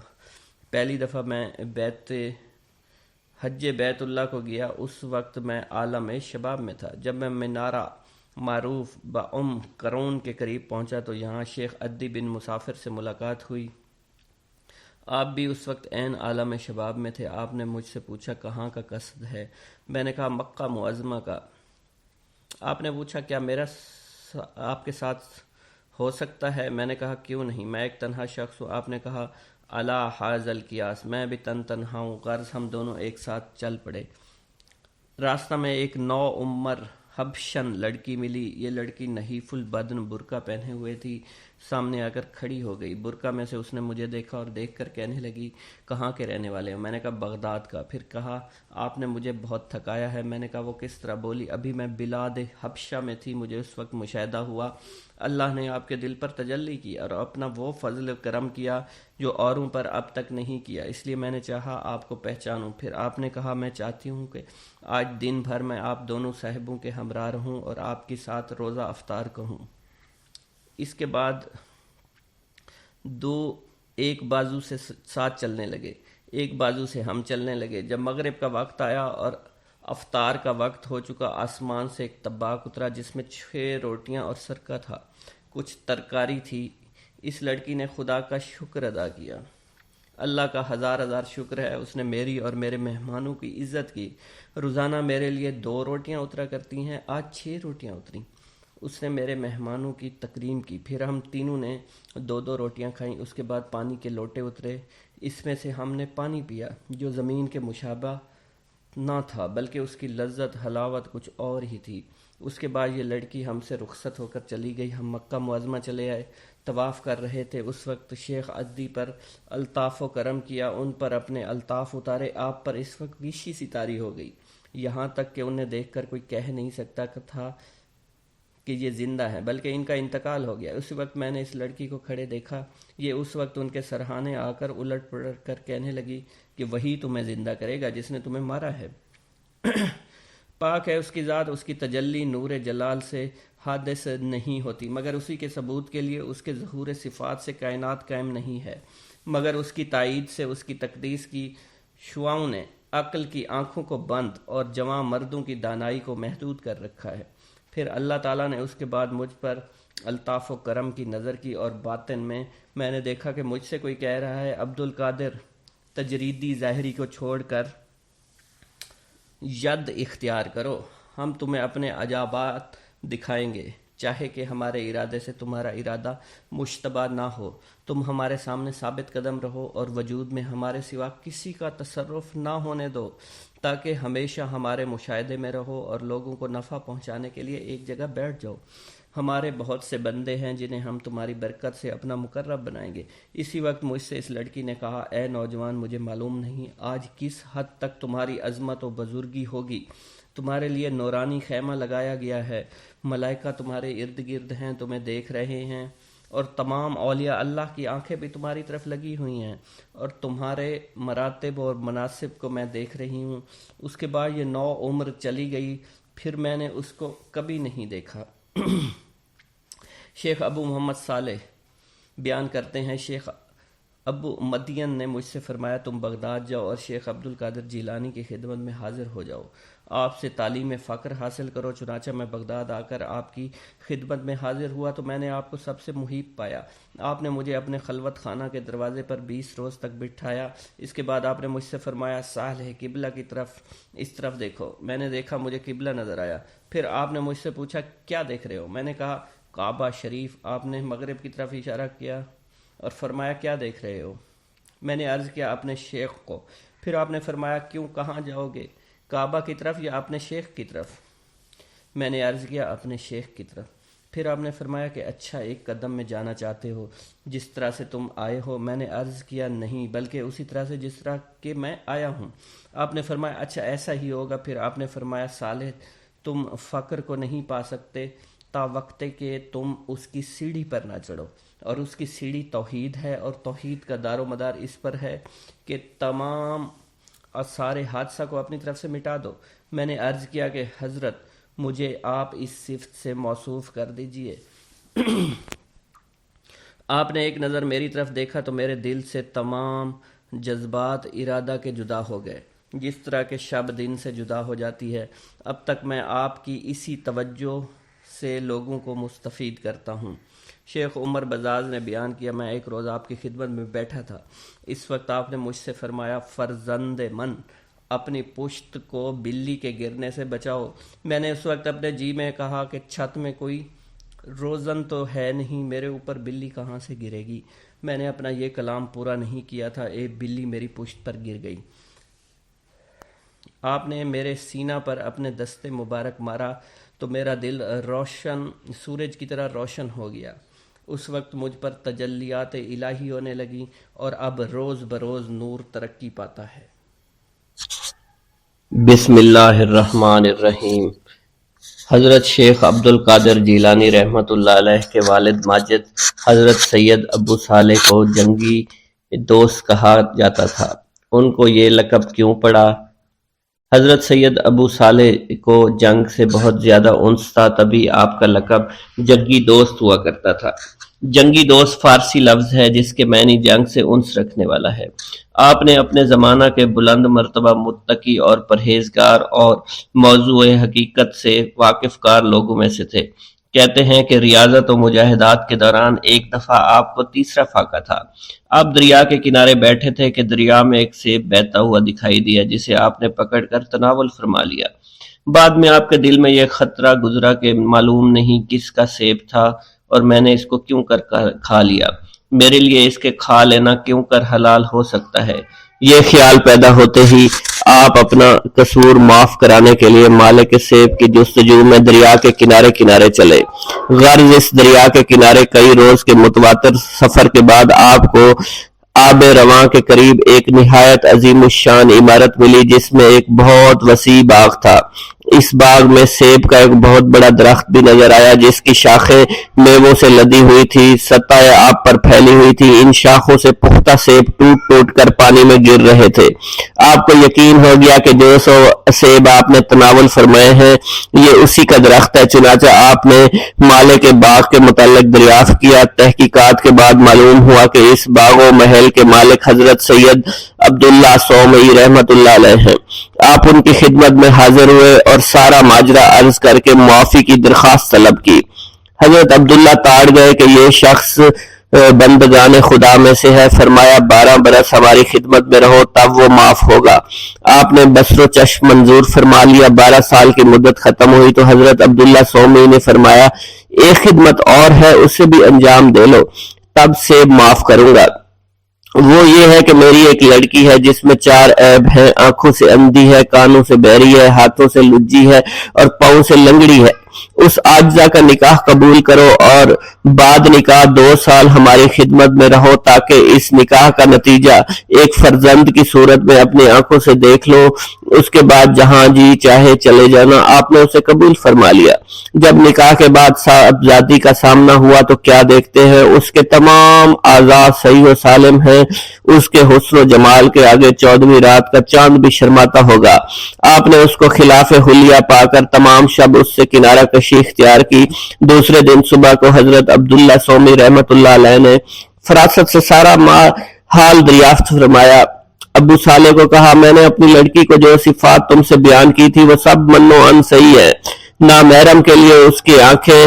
پہلی دفعہ میں حج بیت اللہ کو گیا اس وقت میں عالم شباب میں تھا۔ جب میں منارہ معروف کرون کے قریب پہنچا تو یہاں شیخ عدی بن مسافر سے ملاقات ہوئی۔ آپ بھی اس وقت عین عالم شباب میں تھے۔ آپ نے مجھ سے پوچھا کہاں کا قصد ہے؟ میں نے کہا مکہ معظمہ کا۔ آپ نے پوچھا کیا میرا آپ کے ساتھ ہو سکتا ہے؟ میں نے کہا کیوں نہیں، میں ایک تنہا شخص ہوں۔ آپ نے کہا الا حاذ القیاس، میں بھی تنہا ہوں۔ غرض ہم دونوں ایک ساتھ چل پڑے۔ راستہ میں ایک 9 عمر حبشن لڑکی ملی۔ یہ لڑکی نحیف البدن برقع پہنے ہوئے تھی، سامنے آ کر کھڑی ہو گئی۔ برقع میں سے اس نے مجھے دیکھا اور دیکھ کر کہنے لگی کہاں کے رہنے والے ہو؟ میں نے کہا بغداد کا۔ پھر کہا آپ نے مجھے بہت تھکایا ہے۔ میں نے کہا وہ کس طرح؟ بولی ابھی میں بلاد حبشہ میں تھی، مجھے اس وقت مشاہدہ ہوا اللہ نے آپ کے دل پر تجلی کی اور اپنا وہ فضل و کرم کیا جو اوروں پر اب تک نہیں کیا، اس لیے میں نے چاہا آپ کو پہچانوں۔ پھر آپ نے کہا میں چاہتی ہوں کہ آج دن بھر میں آپ دونوں صاحبوں کے ہمراہ رہوں اور آپ کے ساتھ روزہ افطار کہوں۔ اس کے بعد ایک بازو سے ساتھ چلنے لگے، ایک بازو سے ہم چلنے لگے۔ جب مغرب کا وقت آیا اور افطار کا وقت ہو چکا، آسمان سے ایک طباق اترا جس میں 6 روٹیاں اور سرکہ تھا، کچھ ترکاری تھی۔ اس لڑکی نے خدا کا شکر ادا کیا۔ اللہ کا ہزار ہزار شکر ہے، اس نے میری اور میرے مہمانوں کی عزت کی۔ روزانہ میرے لیے 2 روٹیاں اترا کرتی ہیں، آج 6 روٹیاں اتریں۔ اس نے میرے مہمانوں کی تکریم کی، پھر ہم تینوں نے 2 روٹیاں کھائیں۔ اس کے بعد پانی کے لوٹے اترے، اس میں سے ہم نے پانی پیا جو زمین کے مشابہ نہ تھا بلکہ اس کی لذت حلاوت کچھ اور ہی تھی۔ اس کے بعد یہ لڑکی ہم سے رخصت ہو کر چلی گئی۔ ہم مکہ معظمہ چلے آئے، طواف کر رہے تھے۔ اس وقت شیخ عدی پر الطاف و کرم کیا، ان پر اپنے الطاف اتارے۔ آپ پر اس وقت ویشی سی طاری ہو گئی۔ یہاں تک کہ انہیں دیکھ کر کوئی کہہ نہیں سکتا تھا کہ یہ زندہ ہیں، بلکہ ان کا انتقال ہو گیا۔ اسی وقت میں نے اس لڑکی کو کھڑے دیکھا، یہ اس وقت ان کے سرہانے آ کر الٹ پلٹ کر کہنے لگی کہ وہی تمہیں زندہ کرے گا جس نے تمہیں مارا ہے۔ پاک ہے اس کی ذات، اس کی تجلی نور جلال سے حادث نہیں ہوتی، مگر اسی کے ثبوت کے لیے اس کے ظہور صفات سے کائنات قائم نہیں ہے، مگر اس کی تائید سے اس کی تقدیس کی شعاؤں نے عقل کی آنکھوں کو بند اور جوان مردوں کی دانائی کو محدود کر رکھا ہے۔ پھر اللہ تعالیٰ نے اس کے بعد مجھ پر الطاف و کرم کی نظر کی، اور باطن میں نے دیکھا کہ مجھ سے کوئی کہہ رہا ہے عبد القادر، تجریدی ظاہری کو چھوڑ کر ید اختیار کرو، ہم تمہیں اپنے عجائبات دکھائیں گے، چاہے کہ ہمارے ارادے سے تمہارا ارادہ مشتبہ نہ ہو، تم ہمارے سامنے ثابت قدم رہو اور وجود میں ہمارے سوا کسی کا تصرف نہ ہونے دو، تاکہ ہمیشہ ہمارے مشاہدے میں رہو اور لوگوں کو نفع پہنچانے کے لیے ایک جگہ بیٹھ جاؤ۔ ہمارے بہت سے بندے ہیں جنہیں ہم تمہاری برکت سے اپنا مقرب بنائیں گے۔ اسی وقت مجھ سے اس لڑکی نے کہا، اے نوجوان، مجھے معلوم نہیں آج کس حد تک تمہاری عظمت و بزرگی ہوگی۔ تمہارے لیے نورانی خیمہ لگایا گیا ہے، ملائکہ تمہارے ارد گرد ہیں، تمہیں دیکھ رہے ہیں، اور تمام اولیاء اللہ کی آنکھیں بھی تمہاری طرف لگی ہوئی ہیں، اور تمہارے مراتب اور مناصب کو میں دیکھ رہی ہوں۔ اس کے بعد یہ 9 عمر چلی گئی، پھر میں نے اس کو کبھی نہیں دیکھا۔ شیخ ابو محمد صالح بیان کرتے ہیں، شیخ ابو مدین نے مجھ سے فرمایا تم بغداد جاؤ اور شیخ عبد القادر جیلانی کی خدمت میں حاضر ہو جاؤ، آپ سے تعلیم فقر حاصل کرو۔ چنانچہ میں بغداد آ کر آپ کی خدمت میں حاضر ہوا تو میں نے آپ کو سب سے محیب پایا۔ آپ نے مجھے اپنے خلوت خانہ کے دروازے پر 20 روز تک بٹھایا۔ اس کے بعد آپ نے مجھ سے فرمایا، صالح قبلہ کی طرف، اس طرف دیکھو۔ میں نے دیکھا، مجھے قبلہ نظر آیا۔ پھر آپ نے مجھ سے پوچھا کیا دیکھ رہے ہو؟ میں نے کہا کعبہ شریف۔ آپ نے مغرب کی طرف اشارہ کیا اور فرمایا کیا دیکھ رہے ہو؟ میں نے عرض کیا اپنے شیخ کو۔ پھر آپ نے فرمایا کیوں، کہاں جاؤ گے، کعبہ کی طرف یا اپنے شیخ کی طرف؟ میں نے عرض کیا اپنے شیخ کی طرف۔ پھر آپ نے فرمایا کہ اچھا ایک قدم میں جانا چاہتے ہو جس طرح سے تم آئے ہو؟ میں نے عرض کیا نہیں، بلکہ اسی طرح سے جس طرح کہ میں آیا ہوں۔ آپ نے فرمایا اچھا ایسا ہی ہوگا۔ پھر آپ نے فرمایا صالح تم فقر کو نہیں پا سکتے تا وقت کہ تم اس کی سیڑھی پر نہ چڑھو، اور اس کی سیڑھی توحید ہے، اور توحید کا دار و مدار اس پر ہے کہ تمام اور سارے حادثہ کو اپنی طرف سے مٹا دو۔ میں نے عرض کیا کہ حضرت مجھے آپ اس صفت سے موصوف کر دیجئے۔ آپ نے ایک نظر میری طرف دیکھا تو میرے دل سے تمام جذبات ارادہ کے جدا ہو گئے، جس طرح کہ شب دن سے جدا ہو جاتی ہے۔ اب تک میں آپ کی اسی توجہ سے لوگوں کو مستفید کرتا ہوں۔ شیخ عمر بزاز نے بیان کیا، میں ایک روز آپ کی خدمت میں بیٹھا تھا، اس وقت آپ نے مجھ سے فرمایا فرزند من، اپنی پشت کو بلی کے گرنے سے بچاؤ۔ میں نے اس وقت اپنے جی میں کہا کہ چھت میں کوئی روزن تو ہے نہیں، میرے اوپر بلی کہاں سے گرے گی؟ میں نے اپنا یہ کلام پورا نہیں کیا تھا، ایک بلی میری پشت پر گر گئی۔ آپ نے میرے سینہ پر اپنے دستے مبارک مارا تو میرا دل روشن سورج کی طرح روشن ہو گیا۔ اس وقت مجھ پر تجلیات الہی ہونے لگی، اور اب روز بروز نور ترقی پاتا ہے۔ بسم اللہ الرحمن الرحیم۔ حضرت شیخ عبد القادر جیلانی رحمۃ اللہ علیہ کے والد ماجد حضرت سید ابو صالح کو جنگی دوست کہا جاتا تھا۔ ان کو یہ لقب کیوں پڑا؟ حضرت سید ابو صالح کو جنگ سے بہت زیادہ انس تھا، تبھی آپ کا لقب جنگی دوست ہوا کرتا تھا۔ جنگی دوست فارسی لفظ ہے جس کے معنی جنگ سے انس رکھنے والا ہے۔ آپ نے اپنے زمانہ کے بلند مرتبہ متقی اور پرہیزگار اور موضوع حقیقت سے واقف کار لوگوں میں سے تھے۔ کہتے ہیں کہ ریاضت و مجاہدات کے دوران ایک دفعہ آپ کو تیسرا فاقہ تھا۔ آپ دریا کے کنارے بیٹھے تھے کہ دریا میں ایک سیب بہتا ہوا دکھائی دیا، جسے آپ نے پکڑ کر تناول فرما لیا۔ بعد میں آپ کے دل میں یہ خطرہ گزرا کہ معلوم نہیں کس کا سیب تھا اور میں نے اس کو کیوں کر کھا لیا، میرے لیے اس کے کھا لینا کیوں کر حلال ہو سکتا ہے۔ یہ خیال پیدا ہوتے ہی آپ اپنا قصور معاف کرانے کے لیے مالک سیب کی جستجو میں دریا کے کنارے کنارے چلے۔ غرض اس دریا کے کنارے کئی روز کے متواتر سفر کے بعد آپ کو آب رواں کے قریب ایک نہایت عظیم الشان عمارت ملی جس میں ایک بہت وسیع باغ تھا۔ اس باغ میں سیب کا ایک بہت بڑا درخت بھی نظر آیا جس کی شاخیں میووں سے لدی ہوئی تھی، سطح آب پر پھیلی ہوئی تھی۔ ان شاخوں سے پختہ سیب ٹوٹ ٹوٹ کر پانی میں گر رہے تھے۔ آپ کو یقین ہو گیا کہ جو سو سیب آپ نے تناول فرمائے ہیں یہ اسی کا درخت ہے۔ چنانچہ آپ نے مالک باغ کے متعلق دریافت کیا۔ تحقیقات کے بعد معلوم ہوا کہ اس باغ و محل کے مالک حضرت سید عبداللہ صومعی رحمۃ اللہ علیہ ہیں۔ آپ ان کی خدمت میں حاضر ہوئے اور سارا ماجرا عرض کر کے معافی کی درخواست طلب کی۔ حضرت عبداللہ تاڑ گئے کہ یہ شخص بندگان خدا میں سے ہے۔ فرمایا 12 برس ہماری خدمت میں رہو تب وہ معاف ہوگا۔ آپ نے بصر و چشم منظور فرما لیا۔ 12 سال کی مدت ختم ہوئی تو حضرت عبداللہ صومعی نے فرمایا ایک خدمت اور ہے اسے بھی انجام دے لو تب سے معاف کروں گا۔ وہ یہ ہے کہ میری ایک لڑکی ہے جس میں 4 عیب ہیں، آنکھوں سے اندھی ہے، کانوں سے بہری ہے، ہاتھوں سے لجی ہے اور پاؤں سے لنگڑی ہے۔ اس عاجزہ کا نکاح قبول کرو اور بعد نکاح 2 سال ہماری خدمت میں رہو تاکہ اس نکاح کا نتیجہ ایک فرزند کی صورت میں اپنی آنکھوں سے دیکھ لو۔ اس کے بعد جہاں جی چاہے چلے جانا۔ آپ نے اسے قبول فرما لیا۔ جب نکاح کے بعد صاحبزادی کا سامنا ہوا تو کیا دیکھتے ہیں اس کے تمام اعضاء صحیح و سالم ہیں۔ اس کے حسن و جمال کے آگے 14ویں رات کا چاند بھی شرماتا ہوگا۔ آپ نے اس کو خلاف حلیہ پا کر تمام شب اس سے کنارہ کشی اختیار کی۔ دوسرے دن صبح کو حضرت عبداللہ صومعی رحمۃ اللہ علیہ نے فراست سے سارا حال دریافت فرمایا۔ ابو صالح کو کہا میں نے اپنی لڑکی کو جو صفات تم سے بیان کی تھی وہ سب منو ان صحیح ہے۔ نامحرم کے لیے اس کی آنکھیں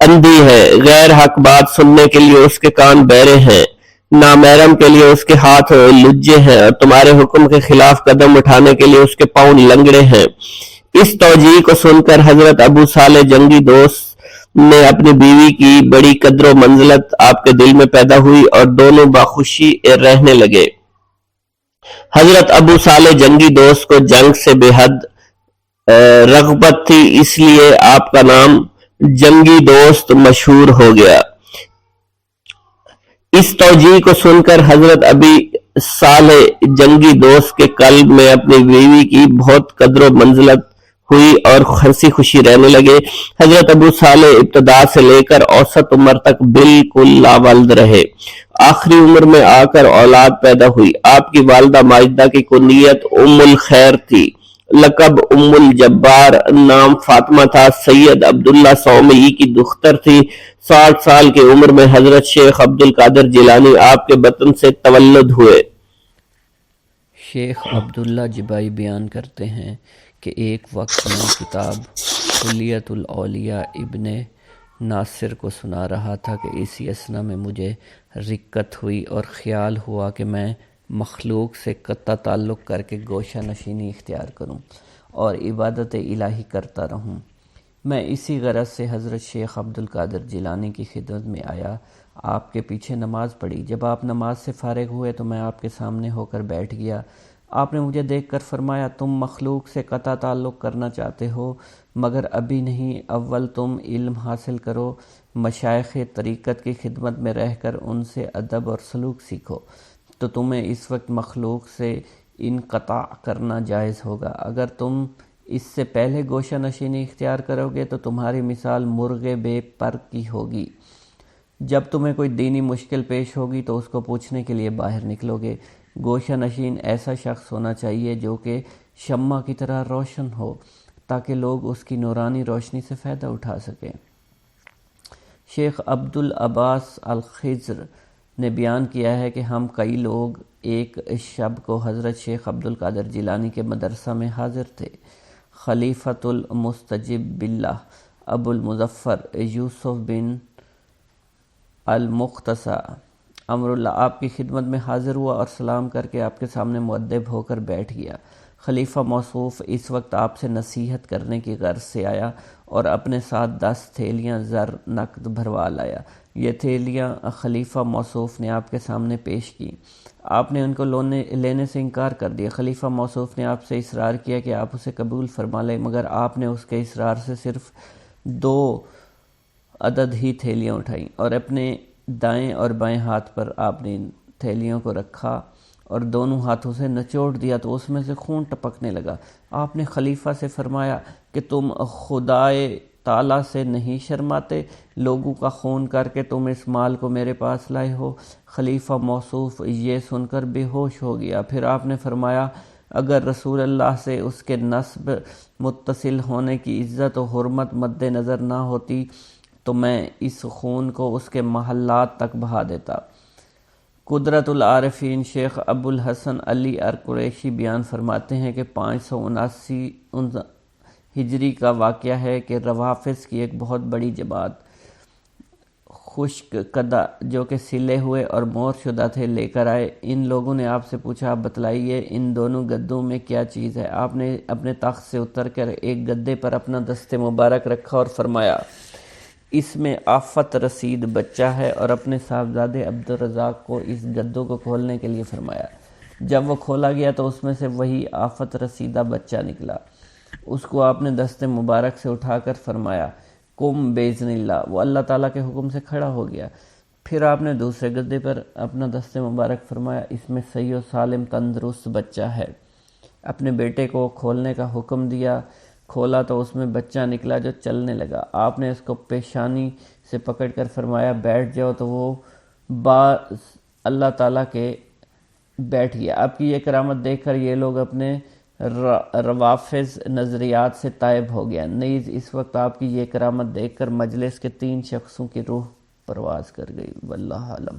اندھی ہیں، غیر حق بات سننے کے لیے اس کے کان بہرے ہیں، نامحرم کے لیے اس کے ہاتھ لجے ہیں اور تمہارے حکم کے خلاف قدم اٹھانے کے لیے اس کے پاؤں لنگڑے ہیں۔ اس توجیہ کو سن کر حضرت ابو صالح جنگی دوست نے اپنی بیوی کی بڑی قدر و منزلت آپ کے دل میں پیدا ہوئی اور دونوں باخوشی رہنے لگے۔ حضرت ابو صالح جنگی دوست کو جنگ سے بے حد رغبت تھی، اس لیے آپ کا نام جنگی دوست مشہور ہو گیا۔ اس توجیہ کو سن کر حضرت ابی صالح جنگی دوست کے قلب میں اپنی بیوی کی بہت قدر و منزلت ہوئی اور ہنسی خوشی رہنے لگے۔ حضرت ابو صالح ابتدا سے لے کر اوسط عمر تک بالکل لاولد رہے۔ آخری عمر میں آ کر اولاد پیدا ہوئی۔ آپ کی والدہ ماجدہ کی کنیت ام الخیر تھی، لقب ام الجبار، نام فاطمہ تھا۔ سید عبداللہ صومعی کی دختر تھی۔ 60 سال کی عمر میں حضرت شیخ عبد القادر جیلانی آپ کے بطن سے تولد ہوئے۔ شیخ عبداللہ جبائی بیان کرتے ہیں کہ ایک وقت میں کتاب کلیت الاولیاء ابن ناصر کو سنا رہا تھا کہ اسی اثنا میں مجھے رکت ہوئی اور خیال ہوا کہ میں مخلوق سے قطع تعلق کر کے گوشہ نشینی اختیار کروں اور عبادت الہی کرتا رہوں۔ میں اسی غرض سے حضرت شیخ عبد القادر جیلانی کی خدمت میں آیا، آپ کے پیچھے نماز پڑھی۔ جب آپ نماز سے فارغ ہوئے تو میں آپ کے سامنے ہو کر بیٹھ گیا۔ آپ نے مجھے دیکھ کر فرمایا تم مخلوق سے قطع تعلق کرنا چاہتے ہو مگر ابھی نہیں، اول تم علم حاصل کرو، مشائخ طریقت کی خدمت میں رہ کر ان سے ادب اور سلوک سیکھو تو تمہیں اس وقت مخلوق سے انقطاع کرنا جائز ہوگا۔ اگر تم اس سے پہلے گوشہ نشینی اختیار کرو گے تو تمہاری مثال مرغ بے پر کی ہوگی۔ جب تمہیں کوئی دینی مشکل پیش ہوگی تو اس کو پوچھنے کے لیے باہر نکلو گے۔ گوشہ نشین ایسا شخص ہونا چاہیے جو کہ شمع کی طرح روشن ہو تاکہ لوگ اس کی نورانی روشنی سے فائدہ اٹھا سکیں۔ شیخ عبد العباس الخضر نے بیان کیا ہے کہ ہم کئی لوگ ایک شب کو حضرت شیخ عبد القادر جیلانی کے مدرسہ میں حاضر تھے۔ خلیفۃ المستجب باللہ ابو المظفر یوسف بن المختصہ امر اللہ آپ کی خدمت میں حاضر ہوا اور سلام کر کے آپ کے سامنے مؤدب ہو کر بیٹھ گیا۔ خلیفہ موصوف اس وقت آپ سے نصیحت کرنے کی غرض سے آیا اور اپنے ساتھ 10 تھیلیاں زر نقد بھروا لایا۔ یہ تھیلیاں خلیفہ موصوف نے آپ کے سامنے پیش کی۔ آپ نے ان کو لینے سے انکار کر دیا۔ خلیفہ موصوف نے آپ سے اصرار کیا کہ آپ اسے قبول فرما لیں مگر آپ نے اس کے اصرار سے صرف 2 عدد ہی تھیلیاں اٹھائیں اور اپنے دائیں اور بائیں ہاتھ پر آپ نے ان تھیلیوں کو رکھا اور دونوں ہاتھوں سے نچوڑ دیا تو اس میں سے خون ٹپکنے لگا۔ آپ نے خلیفہ سے فرمایا کہ تم خدائے تعالیٰ سے نہیں شرماتے؟ لوگوں کا خون کر کے تم اس مال کو میرے پاس لائے ہو۔ خلیفہ موصوف یہ سن کر بے ہوش ہو گیا۔ پھر آپ نے فرمایا اگر رسول اللہ سے اس کے نسب متصل ہونے کی عزت و حرمت مد نظر نہ ہوتی تو میں اس خون کو اس کے محلات تک بہا دیتا۔ قدرت العارفین شیخ ابو الحسن علی ارقریشی بیان فرماتے ہیں کہ 579 ہجری کا واقعہ ہے کہ روافظ کی ایک بہت بڑی جماعت خشک کدہ جو کہ سلے ہوئے اور مور شدہ تھے لے کر آئے۔ ان لوگوں نے آپ سے پوچھا آپ بتلائیے ان دونوں گدوں میں کیا چیز ہے؟ آپ نے اپنے تخت سے اتر کر ایک گدے پر اپنا دست مبارک رکھا اور فرمایا اس میں آفت رسید بچہ ہے، اور اپنے صاحبزادے عبدالرزاق کو اس گدوں کو کھولنے کے لیے فرمایا۔ جب وہ کھولا گیا تو اس میں سے وہی آفت رسیدہ بچہ نکلا۔ اس کو آپ نے دست مبارک سے اٹھا کر فرمایا قم باذن اللہ، وہ اللہ تعالیٰ کے حکم سے کھڑا ہو گیا۔ پھر آپ نے دوسرے گدے پر اپنا دست مبارک فرمایا اس میں صحیح و سالم تندرست بچہ ہے۔ اپنے بیٹے کو کھولنے کا حکم دیا، کھولا تو اس میں بچہ نکلا جو چلنے لگا۔ آپ نے اس کو پیشانی سے پکڑ کر فرمایا بیٹھ جاؤ تو وہ اللہ تعالیٰ کے بیٹھ گیا۔ آپ کی یہ کرامت دیکھ کر یہ لوگ اپنے روافظ نظریات سے تائب ہو گیا۔ نیز اس وقت آپ کی یہ کرامت دیکھ کر مجلس کے 3 شخصوں کی روح پرواز کر گئی، واللہ عالم۔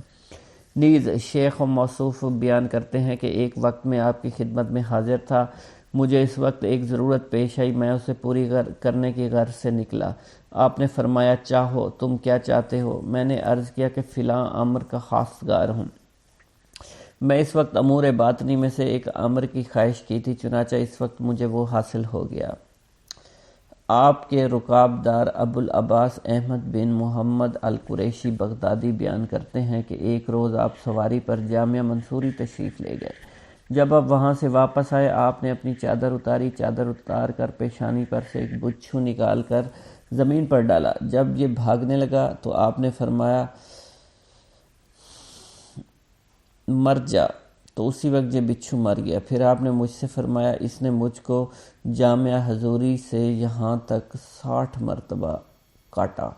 نیز شیخ و موصوف بیان کرتے ہیں کہ ایک وقت میں آپ کی خدمت میں حاضر تھا، مجھے اس وقت ایک ضرورت پیش آئی، میں اسے پوری کرنے کی غرض سے نکلا۔ آپ نے فرمایا چاہو، تم کیا چاہتے ہو؟ میں نے عرض کیا کہ فلاں امر کا خواستگار ہوں۔ میں اس وقت امور باطنی میں سے ایک امر کی خواہش کی تھی، چنانچہ اس وقت مجھے وہ حاصل ہو گیا۔ آپ کے رکابدار ابو العباس احمد بن محمد القریشی بغدادی بیان کرتے ہیں کہ ایک روز آپ سواری پر جامعہ منصوری تشریف لے گئے۔ جب آپ وہاں سے واپس آئے آپ نے اپنی چادر اتاری، چادر اتار کر پیشانی پر سے ایک بچھو نکال کر زمین پر ڈالا۔ جب یہ بھاگنے لگا تو آپ نے فرمایا مر جا، تو اسی وقت یہ بچھو مر گیا۔ پھر آپ نے مجھ سے فرمایا اس نے مجھ کو جامعہ حضوری سے یہاں تک 60 مرتبہ کاٹا۔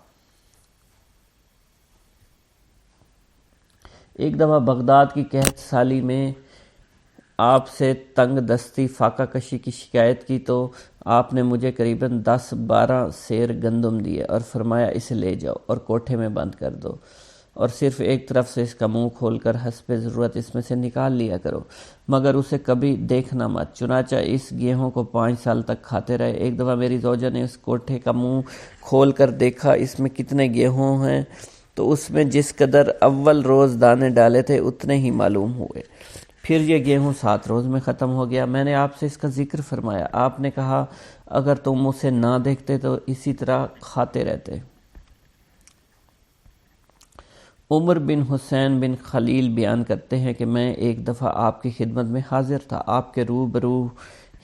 ایک دفعہ بغداد کی قحط سالی میں آپ سے تنگ دستی فاقہ کشی کی شکایت کی تو آپ نے مجھے قریباً 10-12 سیر گندم دیے اور فرمایا اسے لے جاؤ اور کوٹھے میں بند کر دو، اور صرف ایک طرف سے اس کا منہ کھول کر حسب ضرورت اس میں سے نکال لیا کرو، مگر اسے کبھی دیکھنا مت۔ چنانچہ اس گیہوں کو 5 سال تک کھاتے رہے۔ ایک دفعہ میری زوجہ نے اس کوٹھے کا منہ کھول کر دیکھا اس میں کتنے گیہوں ہیں، تو اس میں جس قدر اول روز دانے ڈالے تھے اتنے ہی معلوم ہوئے۔ پھر یہ گیہوں 7 روز میں ختم ہو گیا۔ میں نے آپ سے اس کا ذکر فرمایا، آپ نے کہا اگر تم اسے نہ دیکھتے تو اسی طرح کھاتے رہتے۔ عمر بن حسین بن خلیل بیان کرتے ہیں کہ میں ایک دفعہ آپ کی خدمت میں حاضر تھا، آپ کے روبرو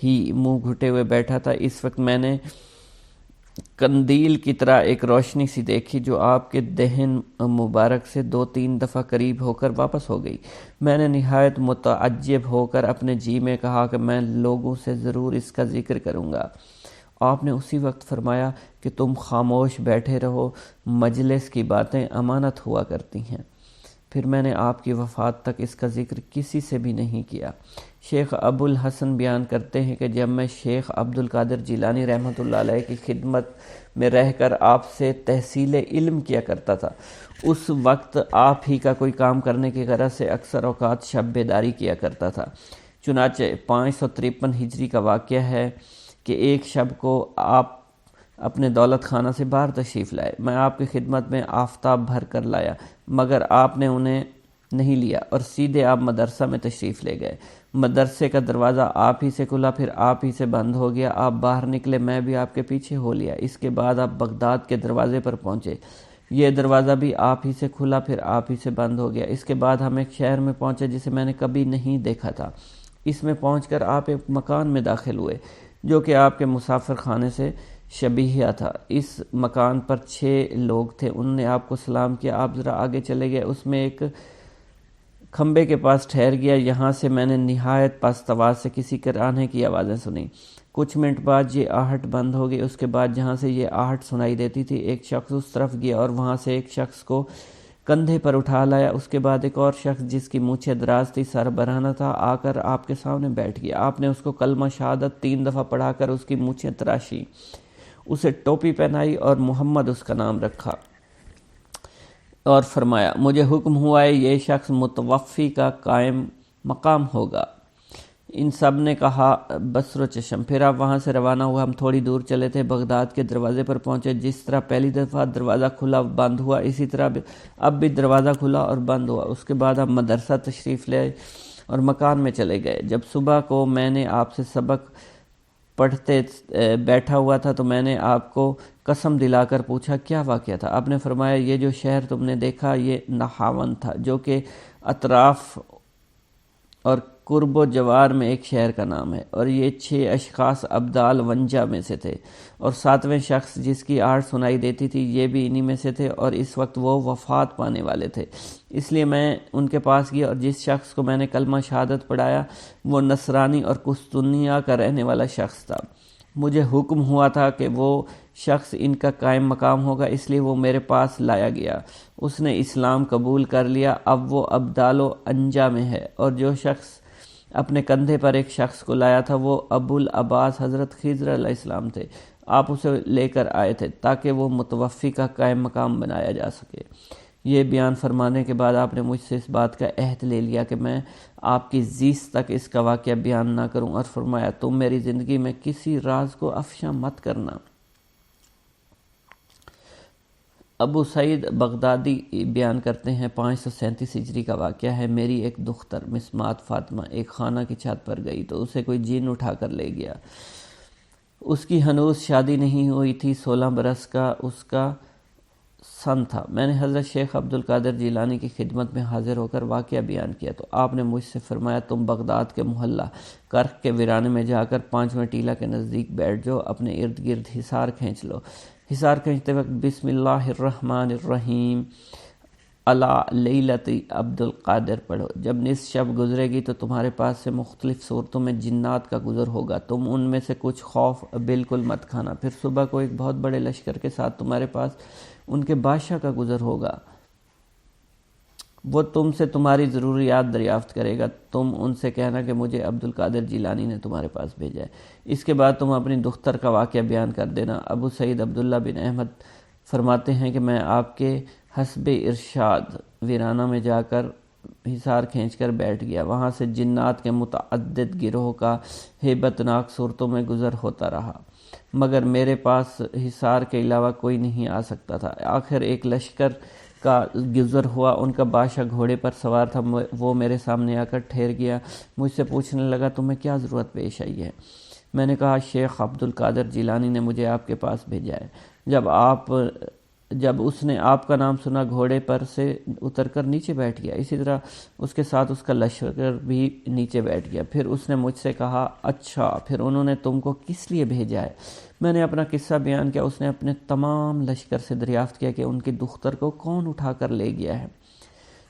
ہی منہ گھٹے ہوئے بیٹھا تھا۔ اس وقت میں نے قندیل کی طرح ایک روشنی سی دیکھی جو آپ کے دہن مبارک سے 2-3 دفعہ قریب ہو کر واپس ہو گئی۔ میں نے نہایت متعجب ہو کر اپنے جی میں کہا کہ میں لوگوں سے ضرور اس کا ذکر کروں گا۔ آپ نے اسی وقت فرمایا کہ تم خاموش بیٹھے رہو، مجلس کی باتیں امانت ہوا کرتی ہیں۔ پھر میں نے آپ کی وفات تک اس کا ذکر کسی سے بھی نہیں کیا۔ شیخ ابو الحسن بیان کرتے ہیں کہ جب میں شیخ عبد القادر جیلانی رحمۃ اللہ علیہ کی خدمت میں رہ کر آپ سے تحصیل علم کیا کرتا تھا، اس وقت آپ ہی کا کوئی کام کرنے کی غرض سے اکثر اوقات شب بیداری کیا کرتا تھا۔ چنانچہ 553 ہجری کا واقعہ ہے کہ ایک شب کو آپ اپنے دولت خانہ سے باہر تشریف لائے۔ میں آپ کی خدمت میں آفتاب بھر کر لایا، مگر آپ نے انہیں نہیں لیا اور سیدھے آپ مدرسہ میں تشریف لے گئے۔ مدرسے کا دروازہ آپ ہی سے کھلا، پھر آپ ہی سے بند ہو گیا۔ آپ باہر نکلے، میں بھی آپ کے پیچھے ہو لیا۔ اس کے بعد آپ بغداد کے دروازے پر پہنچے، یہ دروازہ بھی آپ ہی سے کھلا، پھر آپ ہی سے بند ہو گیا۔ اس کے بعد ہم ایک شہر میں پہنچے جسے میں نے کبھی نہیں دیکھا تھا۔ اس میں پہنچ کر آپ ایک مکان میں داخل ہوئے جو کہ آپ کے مسافر خانے سے شبیہ تھا۔ اس مکان پر 6 لوگ تھے، انہوں نے آپ کو سلام کیا، آپ ذرا آگے چلے گئے۔ اس میں ایک کھمبے کے پاس ٹھہر گیا۔ یہاں سے میں نے نہایت پست آواز سے کسی کرانے کی آوازیں سنی۔ کچھ منٹ بعد یہ آہٹ بند ہو گئی۔ اس کے بعد جہاں سے یہ آہٹ سنائی دیتی تھی ایک شخص اس طرف گیا اور وہاں سے ایک شخص کو کندھے پر اٹھا لایا۔ اس کے بعد ایک اور شخص جس کی مونچھیں دراز تھی، سر برہنہ تھا، آ کر آپ کے سامنے بیٹھ گیا۔ آپ نے اس کو کلمہ شہادت 3 دفعہ پڑھا کر اس کی مونچھیں تراشی، اسے ٹوپی پہنائی اور محمد اس کا نام رکھا اور فرمایا مجھے حکم ہوا ہے یہ شخص متوفی کا قائم مقام ہوگا۔ ان سب نے کہا بصر و چشم۔ پھر آپ وہاں سے روانہ ہوا۔ ہم تھوڑی دور چلے تھے، بغداد کے دروازے پر پہنچے۔ جس طرح پہلی دفعہ دروازہ کھلا بند ہوا، اسی طرح اب بھی دروازہ کھلا اور بند ہوا۔ اس کے بعد ہم مدرسہ تشریف لے اور مکان میں چلے گئے۔ جب صبح کو میں نے آپ سے سبق پڑھتے بیٹھا ہوا تھا تو میں نے آپ کو قسم دلا کر پوچھا کیا واقعہ تھا؟ آپ نے فرمایا یہ جو شہر تم نے دیکھا یہ نہاون تھا، جو کہ اطراف اور قرب و جوار میں ایک شہر کا نام ہے، اور یہ 6 اشخاص ابدال ونجا میں سے تھے، اور 7ویں شخص جس کی آہٹ سنائی دیتی تھی یہ بھی انہی میں سے تھے، اور اس وقت وہ وفات پانے والے تھے۔ اس لیے میں ان کے پاس گیا، اور جس شخص کو میں نے کلمہ شہادت پڑھایا وہ نصرانی اور قسطنطنیہ کا رہنے والا شخص تھا۔ مجھے حکم ہوا تھا کہ وہ شخص ان کا قائم مقام ہوگا، اس لیے وہ میرے پاس لایا گیا۔ اس نے اسلام قبول کر لیا، اب وہ ابدال و انجا میں ہے۔ اور جو شخص اپنے کندھے پر ایک شخص کو لایا تھا وہ ابو العباس حضرت خضر علیہ السلام تھے۔ آپ اسے لے کر آئے تھے تاکہ وہ متوفی کا قائم مقام بنایا جا سکے۔ یہ بیان فرمانے کے بعد آپ نے مجھ سے اس بات کا عہد لے لیا کہ میں آپ کی زیست تک اس کا واقعہ بیان نہ کروں، اور فرمایا تم میری زندگی میں کسی راز کو افشا مت کرنا۔ ابو سعید بغدادی بیان کرتے ہیں 537 ہجری کا واقعہ ہے۔ میری ایک دختر مسمات فاطمہ ایک خانہ کی چھت پر گئی تو اسے کوئی جن اٹھا کر لے گیا۔ اس کی ہنوز شادی نہیں ہوئی تھی، 16 برس کا اس کا سن تھا۔ میں نے حضرت شیخ عبد القادر جیلانی کی خدمت میں حاضر ہو کر واقعہ بیان کیا تو آپ نے مجھ سے فرمایا تم بغداد کے محلہ کرخ کے ویرانے میں جا کر 5ویں ٹیلہ کے نزدیک بیٹھ جاؤ، اپنے ارد گرد حصار کھینچ لو۔ حصار کھینچتے وقت بسم اللہ الرحمن الرحیم علی لیلۃ عبد القادر پڑھو۔ جب نصف شب گزرے گی تو تمہارے پاس سے مختلف صورتوں میں جنات کا گزر ہوگا، تم ان میں سے کچھ خوف بالکل مت کھانا۔ پھر صبح کو ایک بہت بڑے لشکر کے ساتھ تمہارے پاس ان کے بادشاہ کا گزر ہوگا، وہ تم سے تمہاری ضروریات دریافت کرے گا، تم ان سے کہنا کہ مجھے عبد القادر جیلانی نے تمہارے پاس بھیجا ہے۔ اس کے بعد تم اپنی دختر کا واقعہ بیان کر دینا۔ ابو سعید عبداللہ بن احمد فرماتے ہیں کہ میں آپ کے حسب ارشاد ویرانہ میں جا کر حصار کھینچ کر بیٹھ گیا۔ وہاں سے جنات کے متعدد گروہ کا ہیبت ناک صورتوں میں گزر ہوتا رہا، مگر میرے پاس حصار کے علاوہ کوئی نہیں آ سکتا تھا۔ آخر ایک لشکر کا گزر ہوا، ان کا بادشاہ گھوڑے پر سوار تھا، وہ میرے سامنے آ کر ٹھہر گیا، مجھ سے پوچھنے لگا تمہیں کیا ضرورت پیش آئی ہے؟ میں نے کہا شیخ عبد القادر جیلانی نے مجھے آپ کے پاس بھیجا ہے۔ جب اس نے آپ کا نام سنا گھوڑے پر سے اتر کر نیچے بیٹھ گیا، اسی طرح اس کے ساتھ اس کا لشکر بھی نیچے بیٹھ گیا۔ پھر اس نے مجھ سے کہا اچھا پھر انہوں نے تم کو کس لیے بھیجا ہے؟ میں نے اپنا قصہ بیان کیا۔ اس نے اپنے تمام لشکر سے دریافت کیا کہ ان کی دختر کو کون اٹھا کر لے گیا ہے،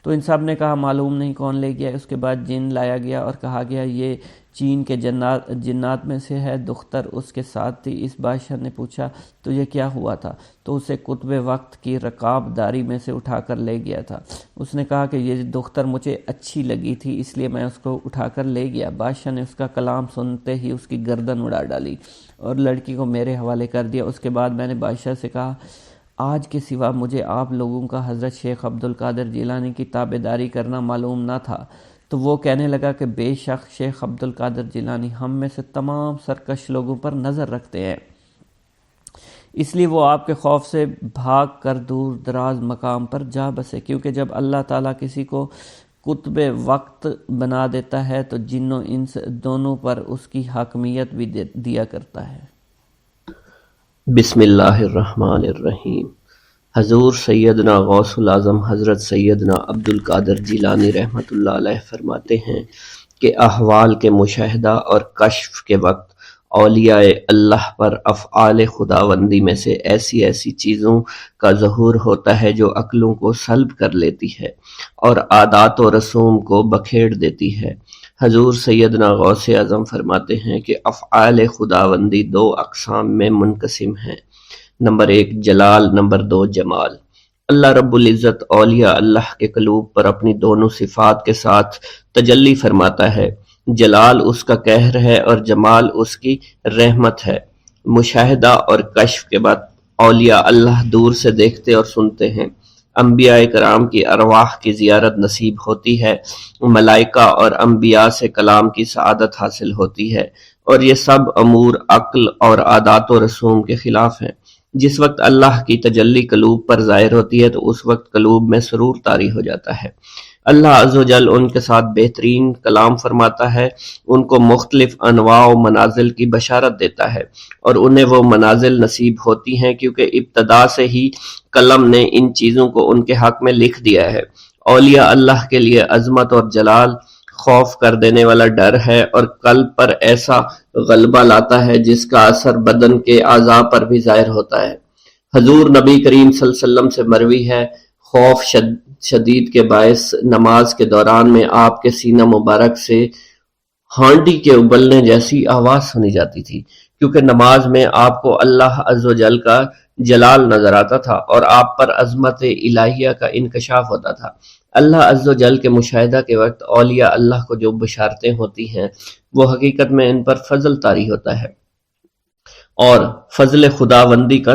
تو ان سب نے کہا معلوم نہیں کون لے گیا۔ اس کے بعد جن لایا گیا اور کہا گیا یہ چین کے جنات میں سے ہے، دختر اس کے ساتھ تھی۔ اس بادشاہ نے پوچھا تو یہ کیا ہوا تھا؟ تو اسے قطب وقت کی رکاب داری میں سے اٹھا کر لے گیا تھا۔ اس نے کہا کہ یہ دختر مجھے اچھی لگی تھی اس لیے میں اس کو اٹھا کر لے گیا۔ بادشاہ نے اس کا کلام سنتے ہی اس کی گردن اڑا ڈالی اور لڑکی کو میرے حوالے کر دیا۔ اس کے بعد میں نے بادشاہ سے کہا آج کے سوا مجھے آپ لوگوں کا حضرت شیخ عبد القادر جیلانی کی تابعداری کرنا معلوم نہ تھا۔ تو وہ کہنے لگا کہ بے شک شیخ عبد القادر جیلانی ہم میں سے تمام سرکش لوگوں پر نظر رکھتے ہیں، اس لیے وہ آپ کے خوف سے بھاگ کر دور دراز مقام پر جا بسے، کیونکہ جب اللہ تعالیٰ کسی کو قطب وقت بنا دیتا ہے تو جن و انس دونوں پر اس کی حاکمیت بھی دیا کرتا ہے۔ بسم اللہ الرحمن الرحیم۔ حضور سیدنا غوث العظم حضرت سیدنا عبد القادر جیلانی رحمۃ اللہ علیہ فرماتے ہیں کہ احوال کے مشاہدہ اور کشف کے وقت اولیاء اللہ پر افعال خداوندی میں سے ایسی ایسی چیزوں کا ظہور ہوتا ہے جو عقلوں کو سلب کر لیتی ہے اور عادات و رسوم کو بکھیڑ دیتی ہے۔ حضور سیدنا غوث اعظم فرماتے ہیں کہ افعال خداوندی دو اقسام میں منقسم ہیں، نمبر 1 جلال، نمبر 2 جمال۔ اللہ رب العزت اولیاء اللہ کے قلوب پر اپنی دونوں صفات کے ساتھ تجلی فرماتا ہے۔ جلال اس کا قہر ہے اور جمال اس کی رحمت ہے۔ مشاہدہ اور کشف کے بعد اولیاء اللہ دور سے دیکھتے اور سنتے ہیں، انبیاء کرام کی ارواح کی زیارت نصیب ہوتی ہے، ملائکہ اور انبیاء سے کلام کی سعادت حاصل ہوتی ہے، اور یہ سب امور عقل اور عادات و رسوم کے خلاف ہیں۔ جس وقت اللہ کی تجلی قلوب پر ظاہر ہوتی ہے تو اس وقت قلوب میں سرور طاری ہو جاتا ہے۔ اللہ عز و جل ان کے ساتھ بہترین کلام فرماتا ہے، ان کو مختلف انواع و منازل کی بشارت دیتا ہے، اور انہیں وہ منازل نصیب ہوتی ہیں کیونکہ ابتدا سے ہی قلم نے ان چیزوں کو ان کے حق میں لکھ دیا ہے۔ اولیاء اللہ کے لیے عظمت اور جلال خوف کر دینے والا ڈر ہے اور قلب پر ایسا غلبہ لاتا ہے جس کا اثر بدن کے اعضاء پر بھی ظاہر ہوتا ہے۔ حضور نبی کریم صلی اللہ علیہ وسلم سے مروی ہے، خوف شدید کے باعث نماز کے دوران میں آپ کے سینہ مبارک سے ہانڈی کے ابلنے جیسی آواز سنی جاتی تھی، کیونکہ نماز میں آپ کو اللہ عز و جل کا جلال نظر آتا تھا اور آپ پر عظمت الہیہ کا انکشاف ہوتا تھا۔ اللہ عز و جل کے مشاہدہ کے وقت اولیاء اللہ کو جو بشارتیں ہوتی ہیں وہ حقیقت میں ان پر فضل طاری ہوتا ہے اور فضل خداوندی کا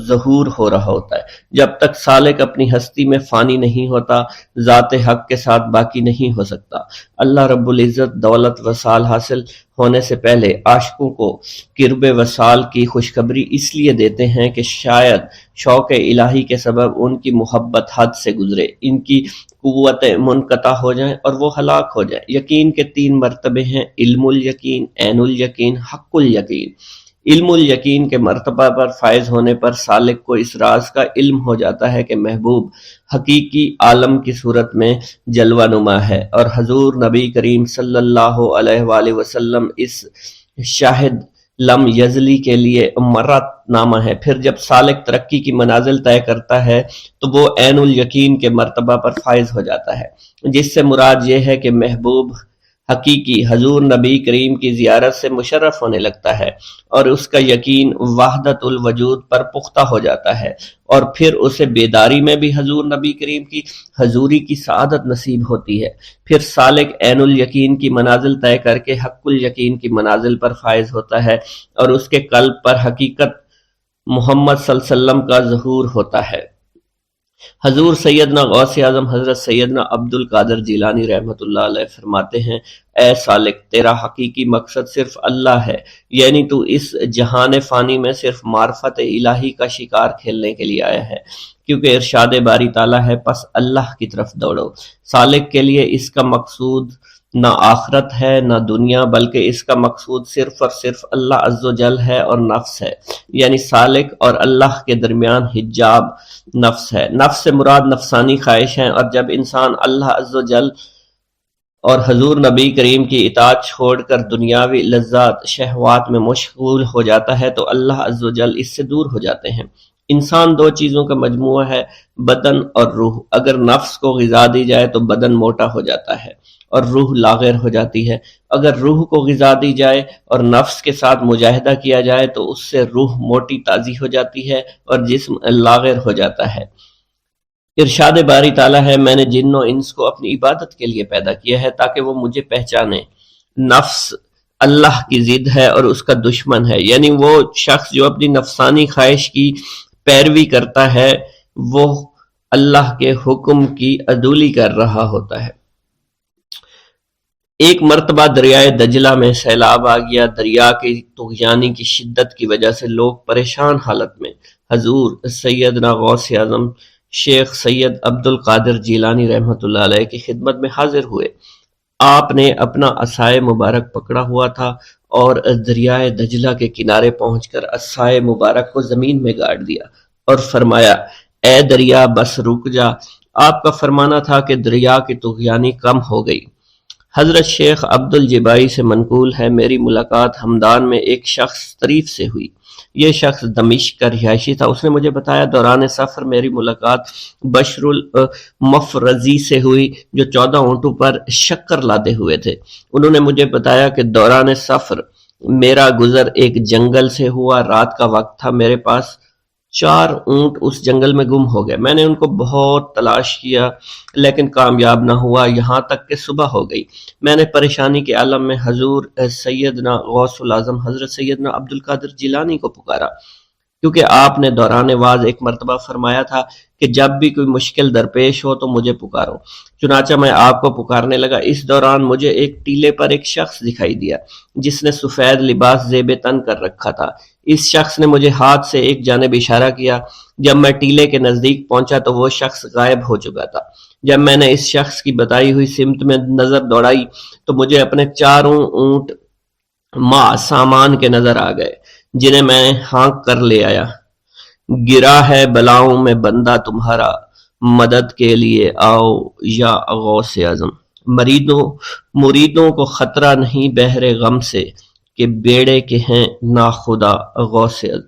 ظہور ہو رہا ہوتا ہے۔ جب تک سالک اپنی ہستی میں فانی نہیں ہوتا، ذات حق کے ساتھ باقی نہیں ہو سکتا۔ اللہ رب العزت دولت وصال حاصل ہونے سے پہلے عاشقوں کو قرب وصال کی خوشخبری اس لیے دیتے ہیں کہ شاید شوق الہی کے سبب ان کی محبت حد سے گزرے، ان کی قوتیں منقطع ہو جائیں اور وہ ہلاک ہو جائیں۔ یقین کے 3 مرتبے ہیں، علم الیقین، عین الیقین، حق الیقین۔ علم الیقین کے مرتبہ پر فائز ہونے پر سالک کو اس راز کا علم ہو جاتا ہے کہ محبوب حقیقی عالم کی صورت میں جلوہ نما ہے، اور حضور نبی کریم صلی اللہ علیہ وآلہ وسلم اس شاہد لم یزلی کے لیے مرت نامہ ہے۔ پھر جب سالک ترقی کی منازل طے کرتا ہے تو وہ عین الیقین کے مرتبہ پر فائز ہو جاتا ہے، جس سے مراد یہ ہے کہ محبوب حقیقی حضور نبی کریم کی زیارت سے مشرف ہونے لگتا ہے اور اس کا یقین وحدت الوجود پر پختہ ہو جاتا ہے، اور پھر اسے بیداری میں بھی حضور نبی کریم کی حضوری کی سعادت نصیب ہوتی ہے۔ پھر سالک عین الیقین کی منازل طے کر کے حق الیقین کی منازل پر فائز ہوتا ہے اور اس کے قلب پر حقیقت محمد صلی اللہ علیہ وسلم کا ظہور ہوتا ہے۔ حضور سیدنا غوث اعظم حضرت سیدنا عبد القادر جیلانی رحمۃ اللہ علیہ فرماتے ہیں، اے سالک، تیرا حقیقی مقصد صرف اللہ ہے، یعنی تو اس جہان فانی میں صرف معرفت الہی کا شکار کھیلنے کے لیے آیا ہے، کیونکہ ارشاد باری تعالیٰ ہے پس اللہ کی طرف دوڑو۔ سالک کے لیے اس کا مقصود نہ آخرت ہے نہ دنیا، بلکہ اس کا مقصود صرف اور صرف اللہ عز و جل ہے اور نفس ہے، یعنی سالک اور اللہ کے درمیان حجاب نفس ہے۔ نفس سے مراد نفسانی خواہش ہیں، اور جب انسان اللہ عز و جل اور حضور نبی کریم کی اطاعت چھوڑ کر دنیاوی لذات شہوات میں مشغول ہو جاتا ہے تو اللہ عز و جل اس سے دور ہو جاتے ہیں۔ انسان 2 چیزوں کا مجموعہ ہے، بدن اور روح۔ اگر نفس کو غذا دی جائے تو بدن موٹا ہو جاتا ہے اور روح لاغر ہو جاتی ہے، اگر روح کو غذا دی جائے اور نفس کے ساتھ مجاہدہ کیا جائے تو اس سے روح موٹی تازی ہو جاتی ہے اور جسم لاغر ہو جاتا ہے۔ ارشاد باری تعالیٰ ہے، میں نے جن و انس کو اپنی عبادت کے لیے پیدا کیا ہے تاکہ وہ مجھے پہچانے۔ نفس اللہ کی ضد ہے اور اس کا دشمن ہے، یعنی وہ شخص جو اپنی نفسانی خواہش کی پیروی کرتا ہے وہ اللہ کے حکم کی عدولی کر رہا ہوتا ہے۔ ایک مرتبہ دریائے دجلہ میں سیلاب آ گیا۔ دریا کی طغیانی کی شدت کی وجہ سے لوگ پریشان حالت میں حضور سیدنا غوث اعظم شیخ سید عبد القادر جیلانی رحمۃ اللہ علیہ کی خدمت میں حاضر ہوئے۔ آپ نے اپنا عصائے مبارک پکڑا ہوا تھا اور دریائے دجلہ کے کنارے پہنچ کر عصائے مبارک کو زمین میں گاڑ دیا اور فرمایا، اے دریا بس رک جا۔ آپ کا فرمانا تھا کہ دریا کی طغیانی کم ہو گئی۔ حضرت شیخ عبد الجبائی سے منقول ہے، میری ملاقات ہمدان میں ایک شخص طریف سے ہوئی۔ یہ شخص دمشق کا رہائشی تھا۔ اس نے مجھے بتایا دوران سفر میری ملاقات بشر المفرزی سے ہوئی جو 14 اونٹوں پر شکر لادے ہوئے تھے۔ انہوں نے مجھے بتایا کہ دوران سفر میرا گزر ایک جنگل سے ہوا، رات کا وقت تھا، میرے پاس 4 اونٹ اس جنگل میں گم ہو گئے۔ میں نے ان کو بہت تلاش کیا لیکن کامیاب نہ ہوا، یہاں تک کہ صبح ہو گئی۔ میں نے پریشانی کے عالم میں حضور سیدنا غوث العظم حضرت سیدنا عبد القادر جیلانی کو پکارا، کیونکہ آپ نے دوران واز ایک مرتبہ فرمایا تھا کہ جب بھی کوئی مشکل درپیش ہو تو مجھے پکارو۔ چنانچہ میں آپ کو پکارنے لگا۔ اس دوران مجھے ایک ٹیلے پر ایک شخص دکھائی دیا جس نے سفید لباس زیب تن کر رکھا تھا۔ اس شخص نے مجھے ہاتھ سے ایک جانب اشارہ کیا۔ جب میں ٹیلے کے نزدیک پہنچا تو وہ شخص غائب ہو چکا تھا۔ جب میں نے اس شخص کی بتائی ہوئی سمت میں نظر دوڑائی تو مجھے اپنے 4 اونٹ سامان کے نظر آ گئے جنہیں میں ہانک کر لے آیا۔ گرا ہے بلاؤں میں بندہ تمہارا، مدد کے لیے آؤ یا غوث اعظم۔ مریدوں کو خطرہ نہیں بحر غم سے کہ بیڑے کے ہیں ناخدا غوث اعظم۔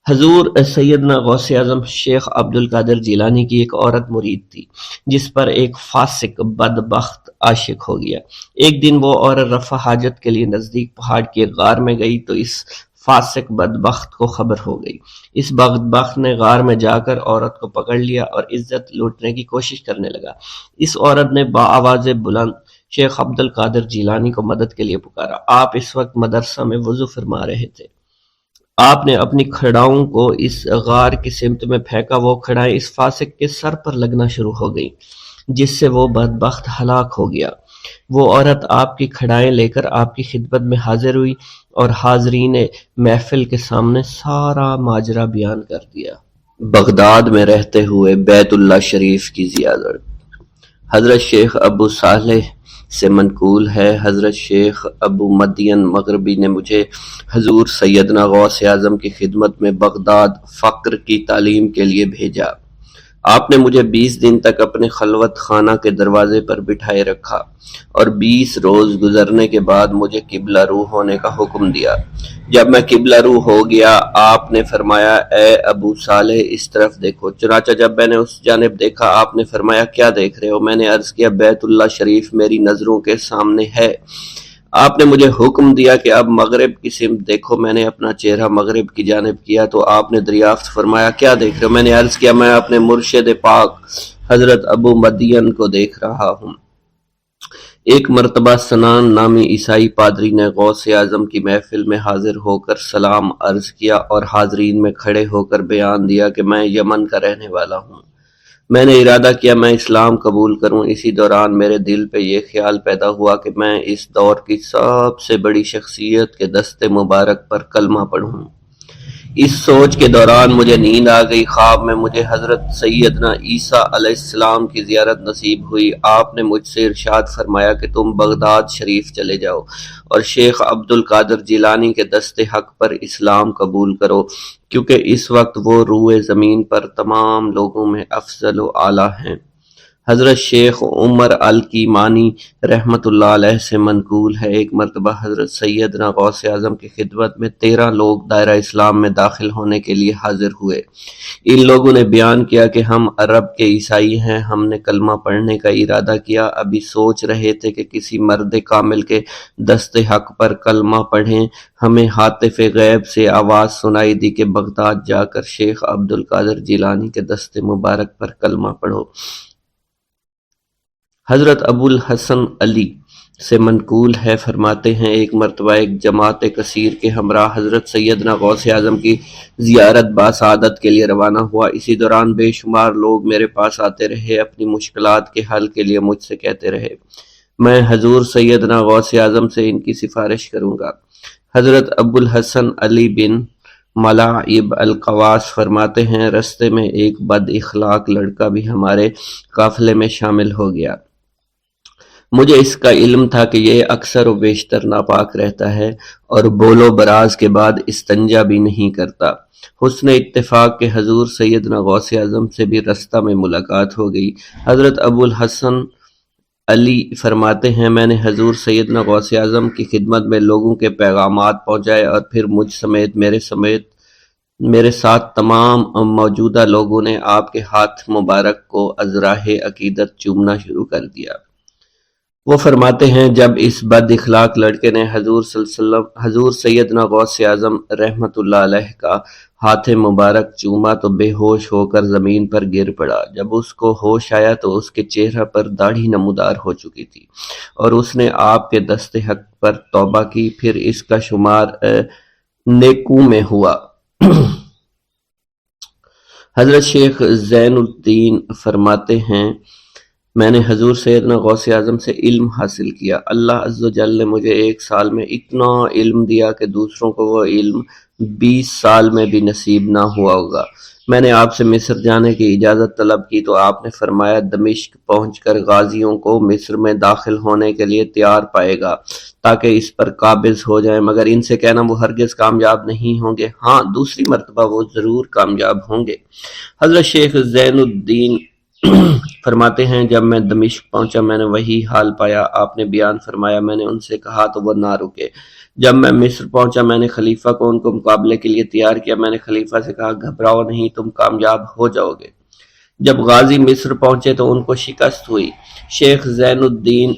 حضور سیدنا غوث اعظم شیخ عبد القادر جیلانی کی ایک عورت مرید تھی جس پر ایک فاسق بدبخت عاشق ہو گیا۔ ایک دن وہ عورت رفع حاجت کے لیے نزدیک پہاڑ کی ایک غار میں گئی تو اس فاسق بدبخت کو خبر ہو گئی۔ اس بدبخت نے غار میں جا کر عورت کو پکڑ لیا اور عزت لوٹنے کی کوشش کرنے لگا۔ اس عورت نے بآواز بلند شیخ عبد القادر جیلانی کو مدد کے لیے پکارا۔ آپ اس وقت مدرسہ میں وضو فرما رہے تھے۔ آپ نے اپنی کھڑاؤں کو اس غار کی سمت میں پھینکا، وہ کھڑائیں اس فاسق کے سر پر لگنا شروع ہو گئی جس سے وہ بدبخت ہلاک ہو گیا۔ وہ عورت آپ کی کھڑائیں لے کر آپ کی خدمت میں حاضر ہوئی اور حاضرین محفل کے سامنے سارا ماجرا بیان کر دیا۔ بغداد میں رہتے ہوئے بیت اللہ شریف کی زیارت۔ حضرت شیخ ابو صالح سے منقول ہے، حضرت شیخ ابو مدین مغربی نے مجھے حضور سیدنا غوث اعظم کی خدمت میں بغداد فقر کی تعلیم کے لیے بھیجا۔ آپ نے مجھے 20 دن تک اپنے خلوت خانہ کے دروازے پر بٹھائے رکھا اور 20 روز گزرنے کے بعد مجھے قبلہ رو ہونے کا حکم دیا۔ جب میں قبلہ رو ہو گیا آپ نے فرمایا اے ابو صالح اس طرف دیکھو۔ چنانچہ جب میں نے اس جانب دیکھا آپ نے فرمایا کیا دیکھ رہے ہو؟ میں نے عرض کیا بیت اللہ شریف میری نظروں کے سامنے ہے۔ آپ نے مجھے حکم دیا کہ اب مغرب کی سمت دیکھو۔ میں نے اپنا چہرہ مغرب کی جانب کیا تو آپ نے دریافت فرمایا کیا دیکھ رہے ہو؟ میں نے عرض کیا میں اپنے مرشد پاک حضرت ابو مدین کو دیکھ رہا ہوں۔ ایک مرتبہ سنان نامی عیسائی پادری نے غوث اعظم کی محفل میں حاضر ہو کر سلام عرض کیا اور حاضرین میں کھڑے ہو کر بیان دیا کہ میں یمن کا رہنے والا ہوں۔ میں نے ارادہ کیا میں اسلام قبول کروں۔ اسی دوران میرے دل پہ یہ خیال پیدا ہوا کہ میں اس دور کی سب سے بڑی شخصیت کے دست مبارک پر کلمہ پڑھوں۔ اس سوچ کے دوران مجھے نیند آ گئی۔ خواب میں مجھے حضرت سیدنا عیسیٰ علیہ السلام کی زیارت نصیب ہوئی۔ آپ نے مجھ سے ارشاد فرمایا کہ تم بغداد شریف چلے جاؤ اور شیخ عبد القادر جیلانی کے دست حق پر اسلام قبول کرو، کیونکہ اس وقت وہ روئے زمین پر تمام لوگوں میں افضل و اعلیٰ ہیں۔ حضرت شیخ عمر الکیمانی رحمۃ اللہ علیہ سے منقول ہے ایک مرتبہ حضرت سیدنا غوث اعظم کی خدمت میں 13 لوگ دائرہ اسلام میں داخل ہونے کے لیے حاضر ہوئے۔ ان لوگوں نے بیان کیا کہ ہم عرب کے عیسائی ہیں، ہم نے کلمہ پڑھنے کا ارادہ کیا، ابھی سوچ رہے تھے کہ کسی مرد کامل کے دست حق پر کلمہ پڑھیں، ہمیں ہاتف غیب سے آواز سنائی دی کہ بغداد جا کر شیخ عبد القادر جیلانی کے دست مبارک پر کلمہ پڑھو۔ حضرت ابو الحسن علی سے منقول ہے، فرماتے ہیں ایک مرتبہ ایک جماعت کثیر کے ہمراہ حضرت سیدنا غوث اعظم کی زیارت باسعادت کے لیے روانہ ہوا۔ اسی دوران بے شمار لوگ میرے پاس آتے رہے، اپنی مشکلات کے حل کے لیے مجھ سے کہتے رہے میں حضور سیدنا غوث اعظم سے ان کی سفارش کروں گا۔ حضرت ابو الحسن علی بن ملاعب القواس فرماتے ہیں رستے میں ایک بد اخلاق لڑکا بھی ہمارے قافلے میں شامل ہو گیا۔ مجھے اس کا علم تھا کہ یہ اکثر و بیشتر ناپاک رہتا ہے اور بول و براز کے بعد استنجا بھی نہیں کرتا۔ حسن اتفاق کے حضور سیدنا غوث اعظم سے بھی رستہ میں ملاقات ہو گئی۔ حضرت ابو الحسن علی فرماتے ہیں میں نے حضور سیدنا غوث اعظم کی خدمت میں لوگوں کے پیغامات پہنچائے اور پھر مجھ سمیت میرے ساتھ تمام موجودہ لوگوں نے آپ کے ہاتھ مبارک کو ازراہ عقیدت چومنا شروع کر دیا۔ وہ فرماتے ہیں جب اس بد اخلاق لڑکے نے حضور صلی اللہ علیہ وسلم حضور سیدنا غوث اعظم رحمۃ اللہ علیہ کا ہاتھ مبارک چوما تو بے ہوش ہو کر زمین پر گر پڑا۔ جب اس کو ہوش آیا تو اس کے چہرہ پر داڑھی نمودار ہو چکی تھی اور اس نے آپ کے دست حق پر توبہ کی، پھر اس کا شمار نیکوں میں ہوا۔ حضرت شیخ زین الدین فرماتے ہیں میں نے حضور سیدنا غوث اعظم سے علم حاصل کیا۔ اللہ عز و جل نے مجھے 1 سال میں اتنا علم دیا کہ دوسروں کو وہ علم 20 سال میں بھی نصیب نہ ہوا ہوگا۔ میں نے آپ سے مصر جانے کی اجازت طلب کی تو آپ نے فرمایا دمشق پہنچ کر غازیوں کو مصر میں داخل ہونے کے لیے تیار پائے گا تاکہ اس پر قابض ہو جائیں، مگر ان سے کہنا وہ ہرگز کامیاب نہیں ہوں گے، ہاں دوسری مرتبہ وہ ضرور کامیاب ہوں گے۔ حضرت شیخ زین الدین فرماتے ہیں جب میں دمشق پہنچا میں نے وہی حال پایا۔ آپ نے بیان فرمایا میں نے ان سے کہا تو وہ نہ رکے۔ جب میں مصر پہنچا میں نے خلیفہ کو ان کو مقابلے کے لیے تیار کیا۔ میں نے خلیفہ سے کہا گھبراؤ نہیں، تم کامیاب ہو جاؤ گے۔ جب غازی مصر پہنچے تو ان کو شکست ہوئی۔ شیخ زین الدین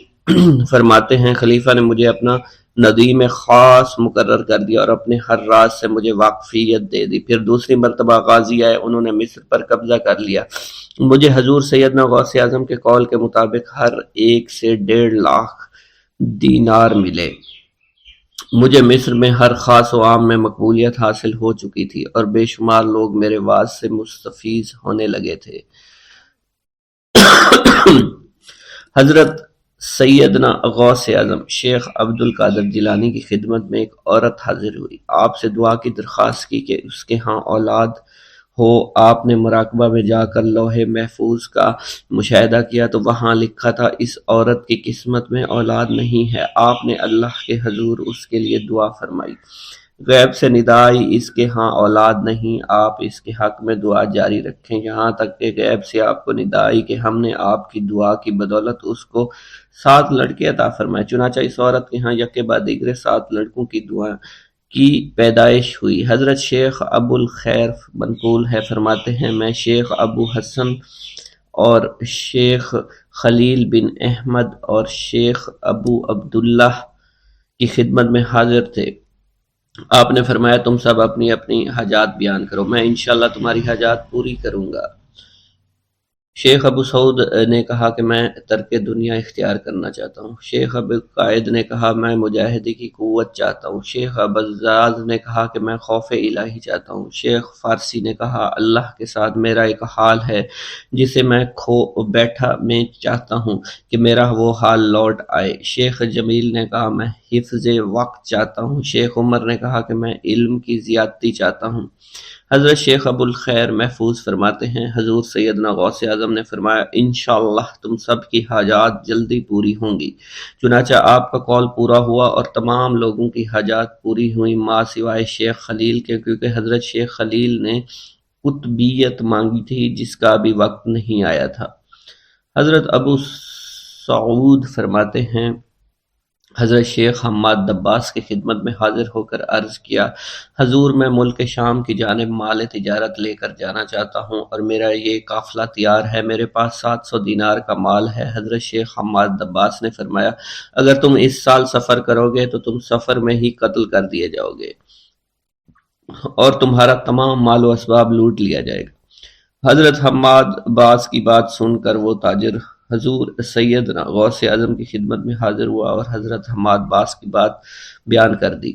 فرماتے ہیں خلیفہ نے مجھے اپنا ندیم خاص مقرر کر دیا اور اپنے ہر راز سے مجھے واقفیت دے دی۔ پھر دوسری مرتبہ غازی آئے، انہوں نے مصر پر قبضہ کر لیا۔ مجھے حضور سیدنا غوث اعظم کے قول کے مطابق ہر ایک سے 1.5 لاکھ دینار ملے۔ مجھے مصر میں ہر خاص و عام میں مقبولیت حاصل ہو چکی تھی اور بے شمار لوگ میرے واعظ سے مستفیض ہونے لگے تھے۔ حضرت سیدنا غوث اعظم شیخ عبد القادر جیلانی کی خدمت میں ایک عورت حاضر ہوئی، آپ سے دعا کی درخواست کی کہ اس کے ہاں اولاد ہو۔ آپ نے مراقبہ میں جا کر لوح محفوظ کا مشاہدہ کیا تو وہاں لکھا تھا اس عورت کی قسمت میں اولاد نہیں ہے۔ آپ نے اللہ کے حضور اس کے لیے دعا فرمائی، غیب سے ندا آئی اس کے ہاں اولاد نہیں، آپ اس کے حق میں دعا جاری رکھیں، یہاں تک کہ غیب سے آپ کو ندا آئی کہ ہم نے آپ کی دعا کی بدولت اس کو 7 لڑکے عطا فرمائے۔ چنانچہ اس عورت کے ہاں یکے بعد دیگرے 7 لڑکوں کی دعا کی پیدائش ہوئی۔ حضرت شیخ ابو الخیر منقول ہے فرماتے ہیں میں شیخ ابو حسن اور شیخ خلیل بن احمد اور شیخ ابو عبداللہ کی خدمت میں حاضر تھے۔ آپ نے فرمایا تم سب اپنی اپنی حاجات بیان کرو، میں انشاءاللہ تمہاری حاجات پوری کروں گا۔ شیخ ابو سعود نے کہا کہ میں ترک دنیا اختیار کرنا چاہتا ہوں۔ شیخ ابو قائد نے کہا میں مجاہدی کی قوت چاہتا ہوں۔ شیخ ابوالزاد نے کہا کہ میں خوف الہی چاہتا ہوں۔ شیخ فارسی نے کہا اللہ کے ساتھ میرا ایک حال ہے جسے میں کھو بیٹھا میں چاہتا ہوں کہ میرا وہ حال لوٹ آئے۔ شیخ جمیل نے کہا میں حفظ وقت چاہتا ہوں۔ شیخ عمر نے کہا کہ میں علم کی زیادتی چاہتا ہوں۔ حضرت شیخ ابو الخیر محفوظ فرماتے ہیں حضور سیدنا غوث اعظم نے فرمایا انشاءاللہ تم سب کی حاجات جلدی پوری ہوں گی۔ چنانچہ آپ کا قول پورا ہوا اور تمام لوگوں کی حاجات پوری ہوئی ماں سوائے شیخ خلیل کے، کیونکہ حضرت شیخ خلیل نے قطبیت مانگی تھی جس کا ابھی وقت نہیں آیا تھا۔ حضرت ابو سعود فرماتے ہیں حضرت شیخ حماد دباس کی خدمت میں حاضر ہو کر عرض کیا حضور میں ملک شام کی جانب مال تجارت لے کر جانا چاہتا ہوں اور میرا یہ قافلہ تیار ہے، میرے پاس 700 دینار کا مال ہے۔ حضرت شیخ حماد دباس نے فرمایا اگر تم اس سال سفر کرو گے تو تم سفر میں ہی قتل کر دیے جاؤ گے اور تمہارا تمام مال و اسباب لوٹ لیا جائے گا۔ حضرت حماد عباس کی بات سن کر وہ تاجر حضور سیدنا غوث اعظم کی خدمت میں حاضر ہوا اور حضرت حماد عباس کی بات بیان کر دی۔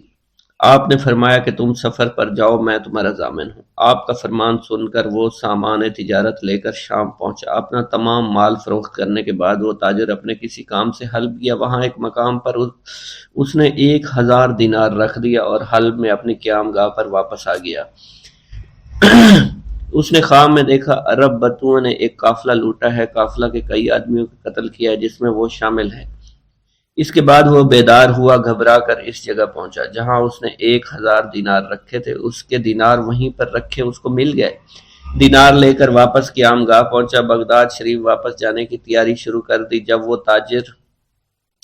آپ نے فرمایا کہ تم سفر پر جاؤ، میں تمہارا ضامن ہوں۔ آپ کا فرمان سن کر وہ سامان تجارت لے کر شام پہنچا۔ اپنا تمام مال فروخت کرنے کے بعد وہ تاجر اپنے کسی کام سے حلب گیا، وہاں ایک مقام پر اس نے 1000 دینار رکھ دیا اور حلب میں اپنی قیام گاہ پر واپس آ گیا۔ اس نے خواب میں دیکھا عرب بتوؤں نے ایک قافلہ لوٹا ہے، قافلہ کے کئی آدمیوں کو قتل کیا ہے جس میں وہ شامل ہے۔ اس کے بعد وہ بیدار ہوا، گھبرا کر اس جگہ پہنچا جہاں اس نے 1000 دینار رکھے تھے۔ اس کے دینار وہیں پر رکھے اس کو مل گئے۔ دینار لے کر واپس قیام گاہ پہنچا۔ بغداد شریف واپس جانے کی تیاری شروع کر دی۔ جب وہ تاجر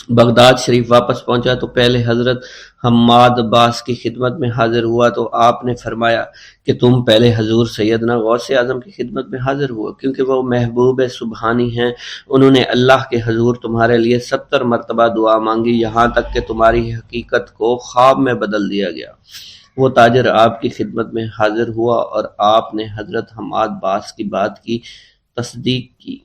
بغداد شریف واپس پہنچا تو پہلے حضرت حماد عباس کی خدمت میں حاضر ہوا تو آپ نے فرمایا کہ تم پہلے حضور سیدنا غوث اعظم کی خدمت میں حاضر ہوا، کیونکہ وہ محبوب سبحانی ہیں۔ انہوں نے اللہ کے حضور تمہارے لیے 70 مرتبہ دعا مانگی، یہاں تک کہ تمہاری حقیقت کو خواب میں بدل دیا گیا۔ وہ تاجر آپ کی خدمت میں حاضر ہوا اور آپ نے حضرت حماد عباس کی بات کی تصدیق کی۔